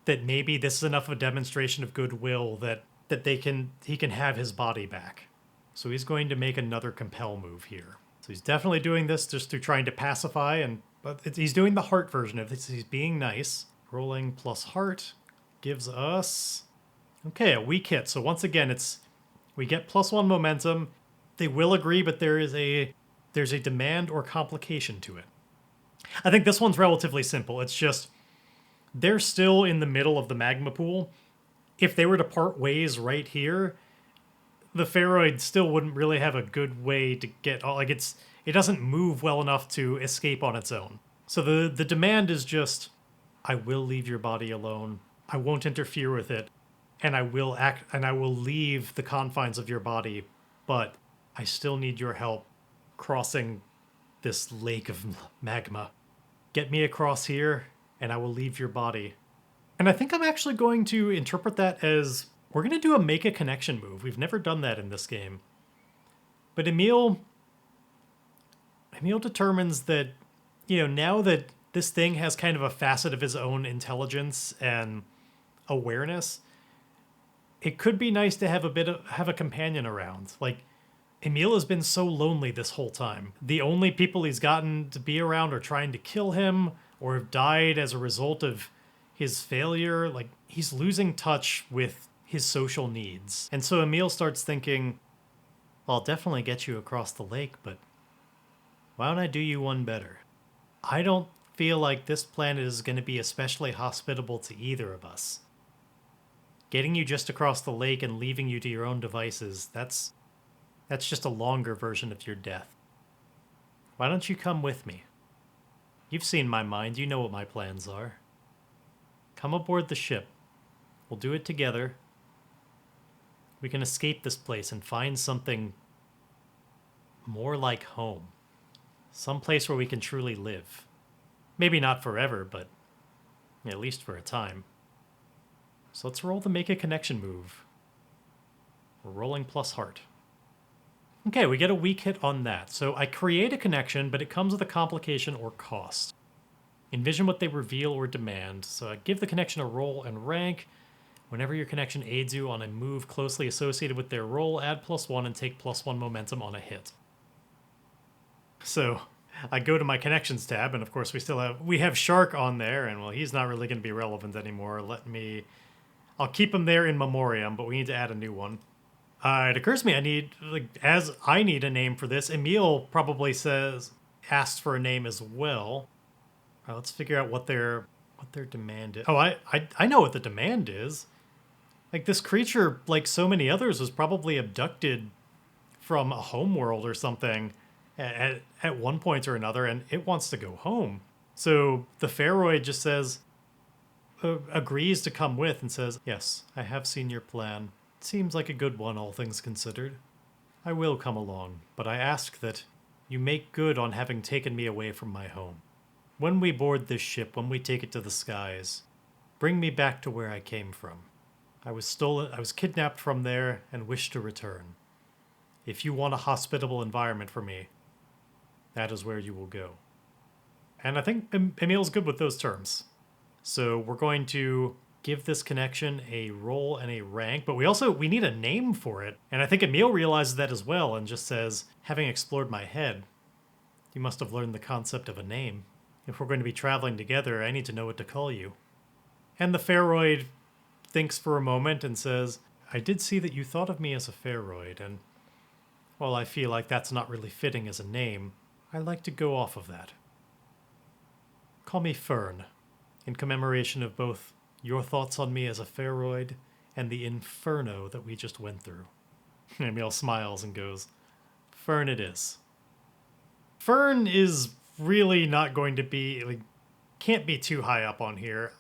[SPEAKER 2] that maybe this is enough of a demonstration of goodwill that he can have his body back. So he's going to make another compel move here. So he's definitely doing this just through trying to pacify, but he's doing the heart version of this. He's being nice. Rolling plus heart gives us, okay, a weak hit. So once again, we get +1 momentum. They will agree, but there's a demand or complication to it. I think this one's relatively simple. It's just they're still in the middle of the magma pool. If they were to part ways right here, the Ferroid still wouldn't really have a good way to get it doesn't move well enough to escape on its own. So the demand is just, I will leave your body alone. I won't interfere with it, and I will leave the confines of your body, but I still need your help crossing this lake of magma. Get me across here, and I will leave your body. And I think I'm actually going to interpret that as we're going to do a make a connection move. We've never done that in this game. But Emile determines that, now that this thing has kind of a facet of his own intelligence and awareness, it could be nice to have a companion around. Like, Emile has been so lonely this whole time. The only people he's gotten to be around are trying to kill him or have died as a result of his failure. Like, he's losing touch with his social needs. And so Emile starts thinking, well, I'll definitely get you across the lake, but why don't I do you one better? I don't feel like this planet is going to be especially hospitable to either of us. Getting you just across the lake and leaving you to your own devices, that's just a longer version of your death. Why don't you come with me? You've seen my mind. You know what my plans are. Come aboard the ship. We'll do it together. We can escape this place and find something more like home. Some place where we can truly live. Maybe not forever, but at least for a time. So let's roll the make a connection move. We're rolling plus heart. Okay, we get a weak hit on that. So I create a connection, but it comes with a complication or cost. Envision what they reveal or demand. So give the connection a role and rank. Whenever your connection aids you on a move closely associated with their role, add +1 and take +1 momentum on a hit. So I go to my connections tab, and of course we have Shark on there, and well, he's not really going to be relevant anymore. I'll keep him there in memoriam, but we need to add a new one. It occurs to me I need a name for this. Emile probably asks for a name as well. Let's figure out what their demand is. Oh, I know what the demand is. Like, this creature, like so many others, was probably abducted from a homeworld or something at one point or another, and it wants to go home. So the Ferroid just agrees to come with and says, yes, I have seen your plan. It seems like a good one, all things considered. I will come along, but I ask that you make good on having taken me away from my home. When we board this ship, when we take it to the skies, bring me back to where I came from. I was kidnapped from there and wish to return. If you want a hospitable environment for me, that is where you will go. And I think Emile's good with those terms. So we're going to give this connection a role and a rank, but we need a name for it. And I think Emile realizes that as well and just says, having explored my head, you must have learned the concept of a name. If we're going to be traveling together, I need to know what to call you. And the Ferroid thinks for a moment and says, I did see that you thought of me as a Ferroid, and while I feel like that's not really fitting as a name, I like to go off of that. Call me Fern, in commemoration of both your thoughts on me as a Ferroid and the inferno that we just went through. Emile smiles and goes, Fern it is. Fern is really not going to be, can't be too high up on here.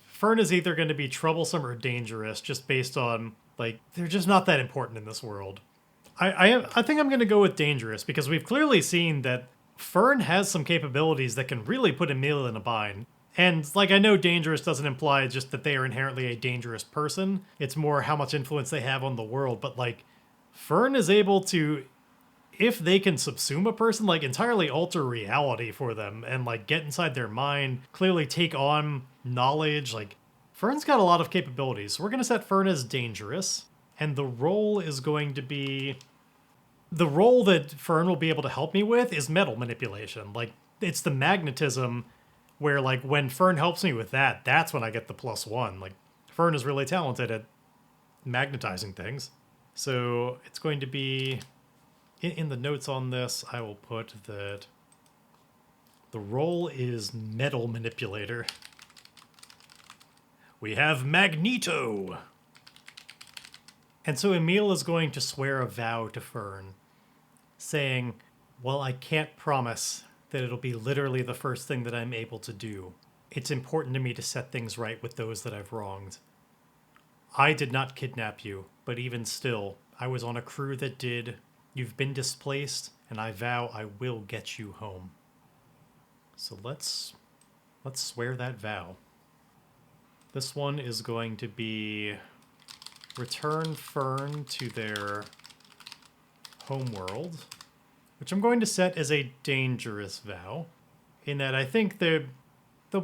[SPEAKER 2] Fern is either going to be troublesome or dangerous, just based on, they're just not that important in this world. I think I'm going to go with dangerous, because we've clearly seen that Fern has some capabilities that can really put Emile in a bind. And, I know dangerous doesn't imply just that they are inherently a dangerous person. It's more how much influence they have on the world. But, Fern is able to, if they can subsume a person, entirely alter reality for them and, get inside their mind, clearly take on knowledge. Fern's got a lot of capabilities. So we're going to set Fern as dangerous. And the role is going to be... The role that Fern will be able to help me with is metal manipulation. It's the magnetism where, when Fern helps me with that, that's when I get the +1. Fern is really talented at magnetizing things. So it's going to be... In the notes on this, I will put that the role is metal manipulator. We have Magneto! And so Emile is going to swear a vow to Fern, saying, well, I can't promise that it'll be literally the first thing that I'm able to do. It's important to me to set things right with those that I've wronged. I did not kidnap you, but even still, I was on a crew that did. You've been displaced, and I vow I will get you home. So let's swear that vow. This one is going to be return Fern to their homeworld, which I'm going to set as a dangerous vow, in that I think there'll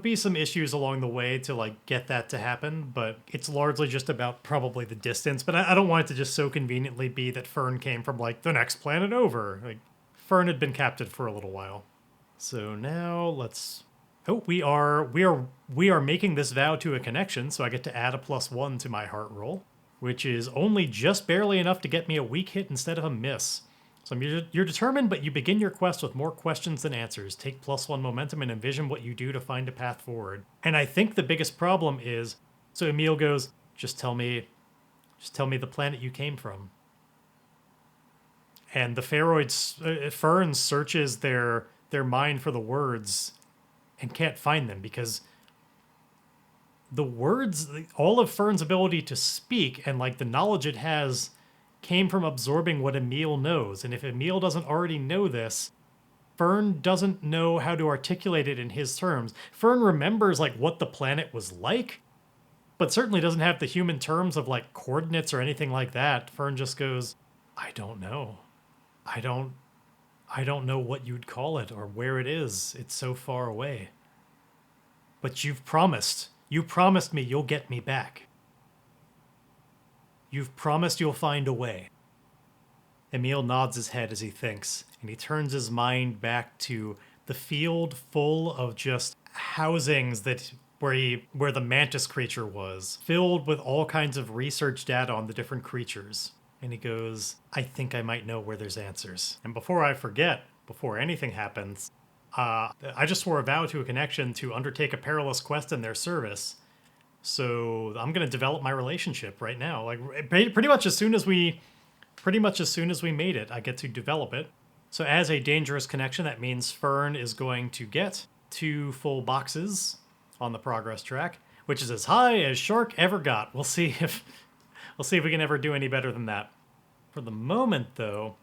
[SPEAKER 2] be some issues along the way to get that to happen, but it's largely just about probably the distance. But I don't want it to just so conveniently be that Fern came from the next planet over. Fern had been captive for a little while. So now let's... Oh, we are making this vow to a connection, so I get to add a +1 to my heart roll, which is only just barely enough to get me a weak hit instead of a miss. So you're determined, but you begin your quest with more questions than answers. Take +1 momentum and envision what you do to find a path forward. And I think the biggest problem is, so Emile goes, just tell me the planet you came from. And the Fern searches their mind for the words and can't find them, because the words, all of Fern's ability to speak and the knowledge it has came from absorbing what Emile knows. And if Emile doesn't already know this, Fern doesn't know how to articulate it in his terms. Fern remembers what the planet was like, but certainly doesn't have the human terms of coordinates or anything like that. Fern just goes, I don't know. I don't know what you'd call it or where it is. It's so far away. But you've promised. You promised me you'll get me back. You've promised you'll find a way. Emile nods his head as he thinks, and he turns his mind back to the field full of just housings that where the mantis creature was, filled with all kinds of research data on the different creatures. And he goes, I think I might know where there's answers. And before I forget, before anything happens, I just swore a vow to a connection to undertake a perilous quest in their service. So I'm going to develop my relationship right now. Like pretty much as soon as we made it, I get to develop it. So as a dangerous connection, that means Fern is going to get 2 full boxes on the progress track, which is as high as Shark ever got. We'll see if we can ever do any better than that. For the moment, though,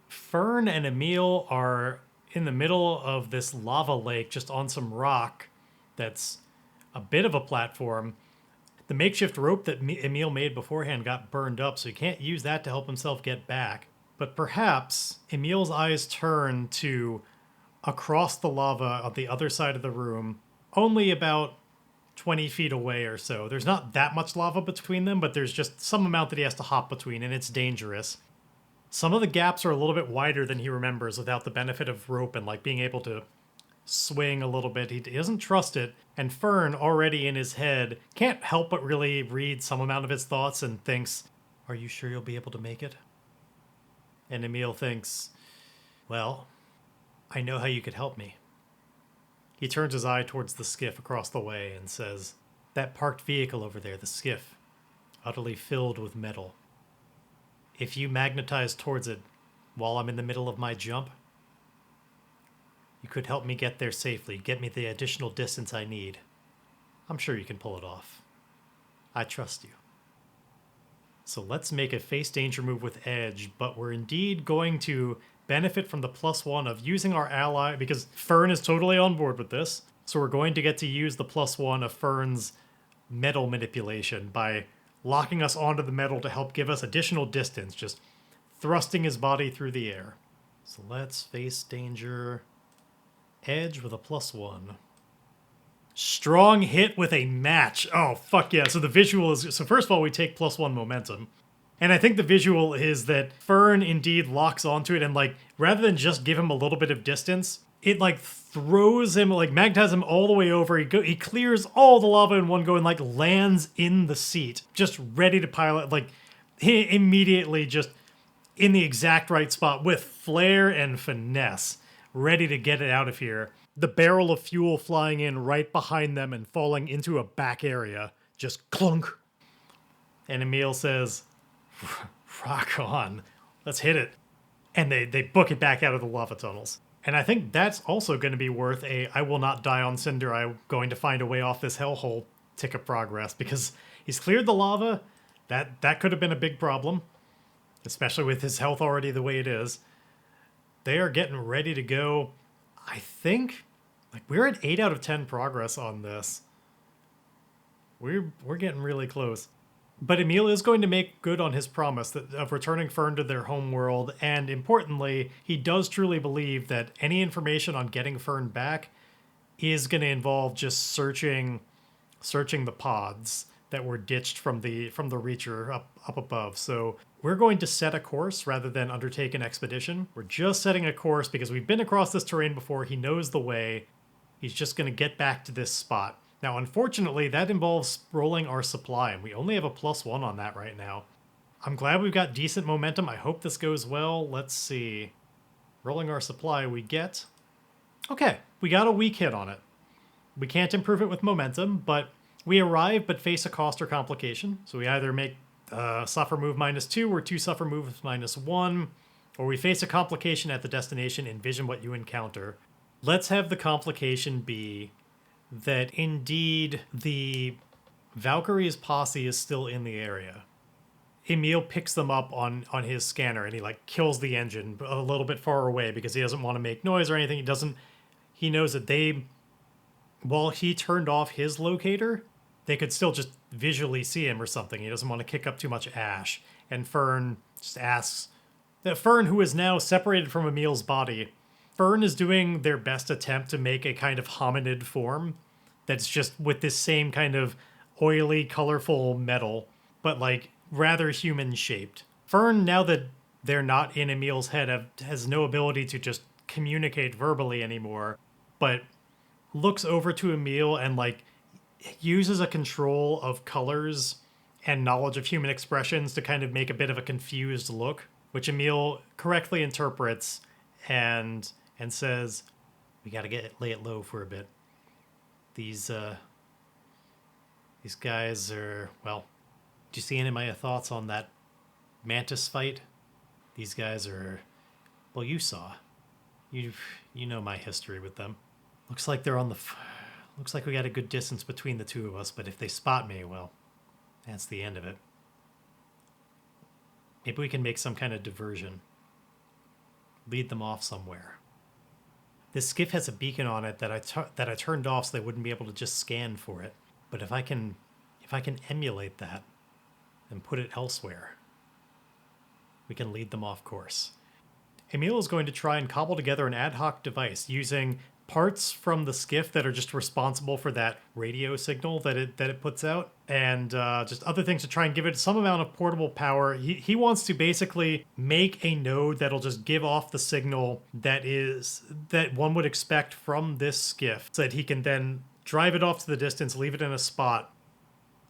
[SPEAKER 2] Fern and Emile are in the middle of this lava lake, just on some rock that's a bit of a platform. The makeshift rope that Emile made beforehand got burned up, so he can't use that to help himself get back. But perhaps Emile's eyes turn to across the lava on the other side of the room, only about 20 feet away or so. There's not that much lava between them, but there's just some amount that he has to hop between, and it's dangerous. Some of the gaps are a little bit wider than he remembers without the benefit of rope and like being able to swing a little bit. He doesn't trust it, and Fern, already in his head, can't help but really read some amount of his thoughts and thinks, are you sure you'll be able to make it? And Emile thinks, well, I know how you could help me. He turns his eye towards the skiff across the way and says, that parked vehicle over there, the skiff, utterly filled with metal. If you magnetize towards it while I'm in the middle of my jump, you could help me get there safely, get me the additional distance I need. I'm sure you can pull it off. I trust you. So let's make a face danger move with Edge, but we're indeed going to benefit from the +1 of using our ally, because Fern is totally on board with this. So we're going to get to use the +1 of Fern's metal manipulation by locking us onto the metal to help give us additional distance, just thrusting his body through the air. So let's face danger Edge with a +1. Strong hit with a match. Oh, fuck yeah. So the visual is... So first of all, we take +1 momentum. And I think the visual is that Fern indeed locks onto it, and like, rather than just give him a little bit of distance, it like throws him, like magnetizes him all the way over. He clears all the lava in one go and like lands in the seat, just ready to pilot. Like he immediately just in the exact right spot with flair and finesse, ready to get it out of here. The barrel of fuel flying in right behind them and falling into a back area. Just clunk. And Emile says, rock on. Let's hit it. And they book it back out of the lava tunnels. And I think that's also going to be worth a I will not die on Cinder, I'm going to find a way off this hellhole tick of progress, because he's cleared the lava. That could have been a big problem, especially with his health already the way it is. They are getting ready to go. I think like we're at 8 out of 10 progress on this. We're getting really close. But Emile is going to make good on his promise of returning Fern to their home world, and importantly, he does truly believe that any information on getting Fern back is going to involve just searching the pods that were ditched from the Reacher up above. So we're going to set a course rather than undertake an expedition. We're just setting a course because we've been across this terrain before. He knows the way. He's just going to get back to this spot. Now, unfortunately, that involves rolling our supply, and we only have a +1 on that right now. I'm glad we've got decent momentum. I hope this goes well. Let's see. Rolling our supply, we get... Okay, we got a weak hit on it. We can't improve it with momentum, but we arrive but face a cost or complication. So we either make suffer move -2 or 2 suffer moves -1, or we face a complication at the destination, envision what you encounter. Let's have the complication be that indeed the Valkyrie's posse is still in the area. Emile picks them up on his scanner, and he like kills the engine a little bit far away because he doesn't want to make noise or anything. He knows that while he turned off his locator, they could still just visually see him or something. He doesn't want to kick up too much ash. And Fern just asks that Fern, who is now separated from Emile's body, Fern is doing their best attempt to make a kind of hominid form that's just with this same kind of oily, colorful metal, but like rather human shaped. Fern, now that they're not in Emile's head, has no ability to just communicate verbally anymore, but looks over to Emile and like uses a control of colors and knowledge of human expressions to kind of make a bit of a confused look, which Emile correctly interprets and says, "We gotta lay it low for a bit. These guys are, well, do you see any of my thoughts on that mantis fight? These guys are, well, you saw. You know my history with them. Looks like they're on the looks like we got a good distance between the two of us, but if they spot me, well, that's the end of it. Maybe we can make some kind of diversion. Lead them off somewhere. This skiff has a beacon on it that I turned off so they wouldn't be able to just scan for it. But if I can emulate that and put it elsewhere, we can lead them off course." Emile is going to try and cobble together an ad hoc device using parts from the skiff that are just responsible for that radio signal that it puts out, and just other things to try and give it some amount of portable power. He wants to basically make a node that'll just give off the signal that one would expect from this skiff, so that he can then drive it off to the distance, leave it in a spot,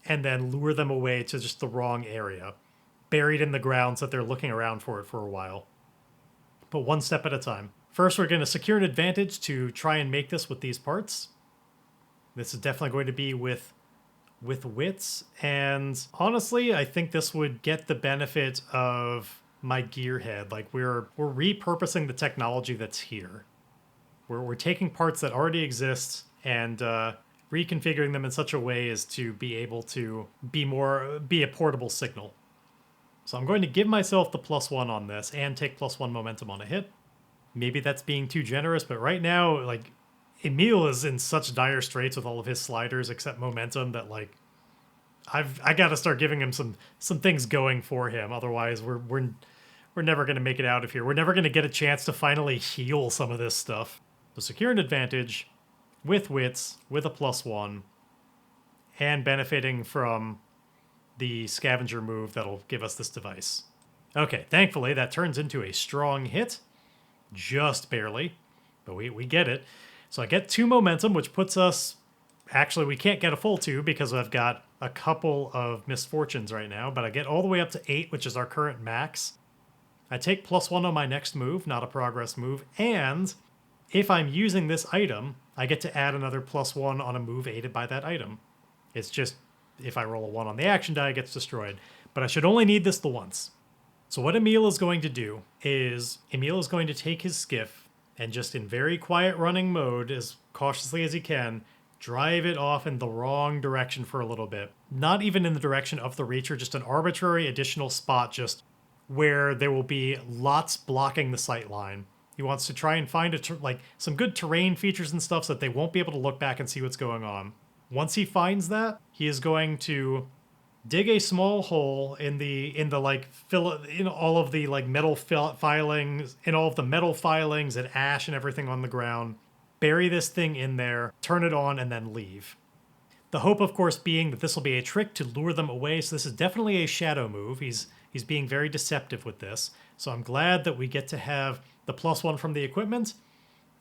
[SPEAKER 2] and then lure them away to just the wrong area, buried in the ground so that they're looking around for it for a while. But one step at a time. First, we're going to secure an advantage to try and make this with these parts. This is definitely going to be with wits, and honestly, I think this would get the benefit of my gearhead. Like, we're repurposing the technology that's here. We're taking parts that already exist and reconfiguring them in such a way as to be able to be a portable signal. So I'm going to give myself the +1 on this and take +1 momentum on a hit. Maybe that's being too generous, but right now, like, Emile is in such dire straits with all of his sliders except momentum that, like, I got to start giving him some things going for him. Otherwise, we're never going to make it out of here. We're never going to get a chance to finally heal some of this stuff. So secure an advantage with wits, with a +1, and benefiting from the scavenger move that'll give us this device. Okay, thankfully that turns into a strong hit. Just barely, but we get it. So I get 2 momentum, which puts us... Actually, we can't get a full 2 because I've got a couple of misfortunes right now, but I get all the way up to 8, which is our current max. I take +1 on my next move, not a progress move, and if I'm using this item, I get to add another +1 on a move aided by that item. It's just, if I roll a 1 on the action die, it gets destroyed. But I should only need this the once. So what Emile is going to do is, Emile is going to take his skiff and just in very quiet running mode, as cautiously as he can, drive it off in the wrong direction for a little bit. Not even in the direction of the Reacher, just an arbitrary additional spot just where there will be lots blocking the sight line. He wants to try and find some good terrain features and stuff so that they won't be able to look back and see what's going on. Once he finds that, he is going to dig a small hole in all of the like metal filings, in all of the metal filings and ash and everything on the ground. Bury this thing in there, turn it on, and then leave. The hope, of course, being that this will be a trick to lure them away. So this is definitely a shadow move. He's being very deceptive with this. So I'm glad that we get to have the +1 from the equipment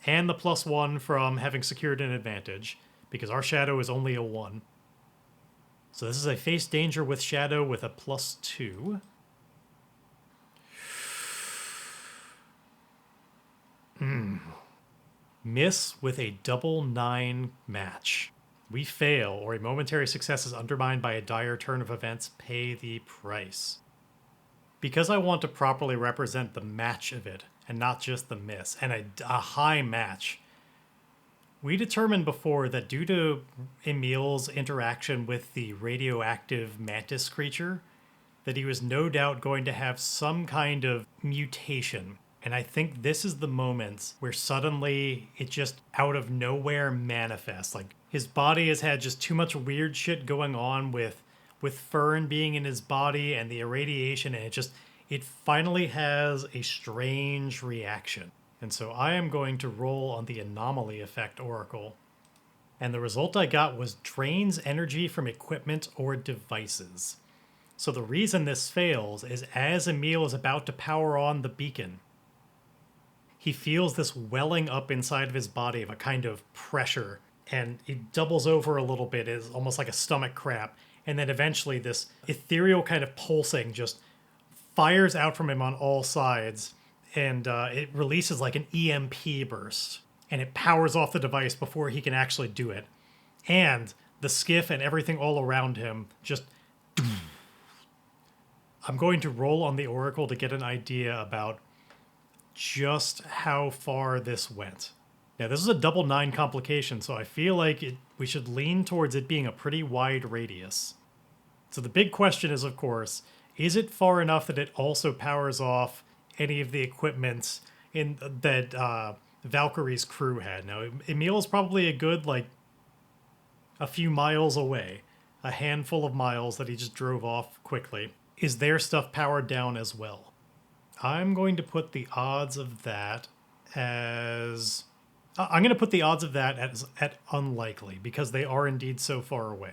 [SPEAKER 2] and the +1 from having secured an advantage, because our shadow is only a 1. So this is a face danger with shadow with a +2. Miss with a double 9 match. We fail, or a momentary success is undermined by a dire turn of events. Pay the price. Because I want to properly represent the match of it, and not just the miss, and a high match, we determined before that due to Emile's interaction with the radioactive mantis creature, that he was no doubt going to have some kind of mutation. And I think this is the moment where suddenly it just out of nowhere manifests. Like, his body has had just too much weird shit going on with Fern being in his body and the irradiation, and it finally has a strange reaction. And so I am going to roll on the anomaly effect oracle. And the result I got was drains energy from equipment or devices. So the reason this fails is as Emile is about to power on the beacon, he feels this welling up inside of his body of a kind of pressure, and it doubles over a little bit, is almost like a stomach cramp, and then eventually this ethereal kind of pulsing just fires out from him on all sides, and it releases like an EMP burst, and it powers off the device before he can actually do it. And the skiff and everything all around him just... I'm going to roll on the Oracle to get an idea about just how far this went. Now, this is a double 9 complication, so I feel like we should lean towards it being a pretty wide radius. So the big question is, of course, is it far enough that it also powers off any of the equipment that Valkyrie's crew had? Now, Emile is probably a good, like, a few miles away. A handful of miles that he just drove off quickly. Is their stuff powered down as well? I'm going to put the odds of that as... I'm going to put the odds of that at unlikely, because they are indeed so far away.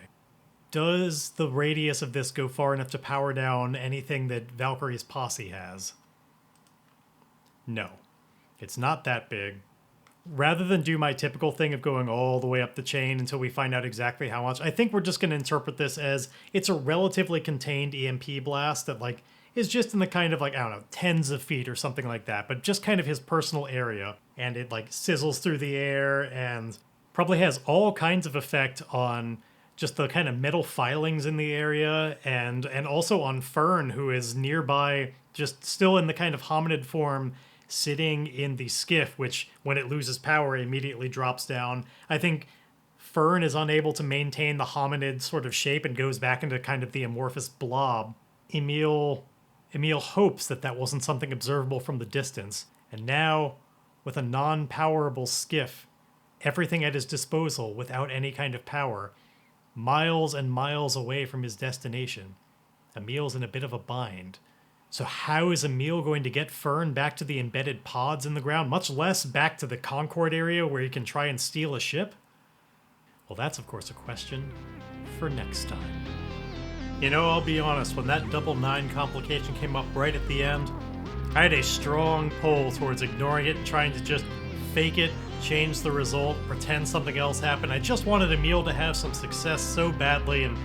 [SPEAKER 2] Does the radius of this go far enough to power down anything that Valkyrie's posse has? No. It's not that big. Rather than do my typical thing of going all the way up the chain until we find out exactly how much, I think we're just going to interpret this as it's a relatively contained EMP blast that, like, is just in the kind of, like, I don't know, tens of feet or something like that, but just kind of his personal area. And it, like, sizzles through the air and probably has all kinds of effect on just the kind of metal filings in the area, and also on Fern, who is nearby, just still in the kind of hominid form, sitting in the skiff, which, when it loses power, immediately drops down. I think Fern is unable to maintain the hominid sort of shape and goes back into kind of the amorphous blob. Emile hopes that wasn't something observable from the distance, and now, with a non-powerable skiff, everything at his disposal without any kind of power, miles and miles away from his destination, Emile's in a bit of a bind. So how is Emile going to get Fern back to the embedded pods in the ground, much less back to the Concord area where he can try and steal a ship? Well, that's of course a question for next time. You know, I'll be honest, when that double 9 complication came up right at the end, I had a strong pull towards ignoring it and trying to just fake it, change the result, pretend something else happened. I just wanted Emile to have some success so badly and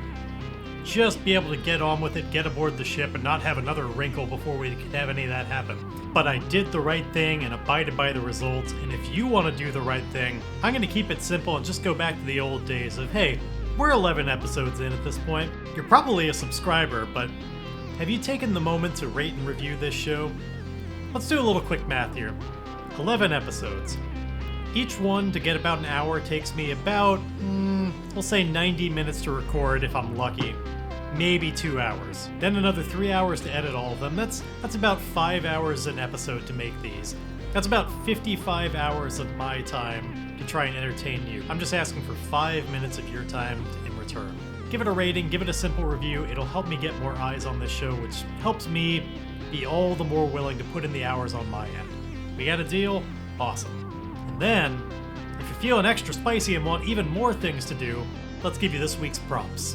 [SPEAKER 2] just be able to get on with it, get aboard the ship, and not have another wrinkle before we could have any of that happen. But I did the right thing and abided by the results, and if you want to do the right thing, I'm going to keep it simple and just go back to the old days of, hey, we're 11 episodes in at this point. You're probably a subscriber, but have you taken the moment to rate and review this show? Let's do a little quick math here. 11 episodes. Each one, to get about an hour, takes me about, we'll say 90 minutes to record if I'm lucky. Maybe 2 hours. Then another 3 hours to edit all of them. That's about 5 hours an episode to make these. That's about 55 hours of my time to try and entertain you. I'm just asking for 5 minutes of your time in return. Give it a rating, give it a simple review. It'll help me get more eyes on this show, which helps me be all the more willing to put in the hours on my end. We got a deal? Awesome. And then, if you're feeling extra spicy and want even more things to do, let's give you this week's prompts.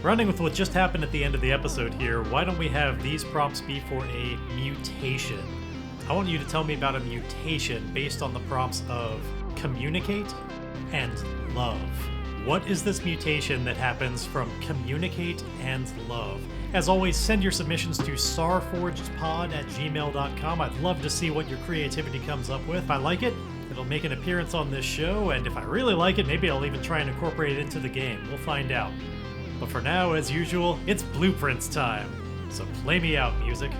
[SPEAKER 2] Running with what just happened at the end of the episode here, why don't we have these prompts be for a mutation? I want you to tell me about a mutation based on the prompts of communicate and love. What is this mutation that happens from communicate and love? As always, send your submissions to starforgedpod@gmail.com. I'd love to see what your creativity comes up with. If I like it, it'll make an appearance on this show, and if I really like it, maybe I'll even try and incorporate it into the game. We'll find out. But for now, as usual, it's Blueprints time. So play me out, music.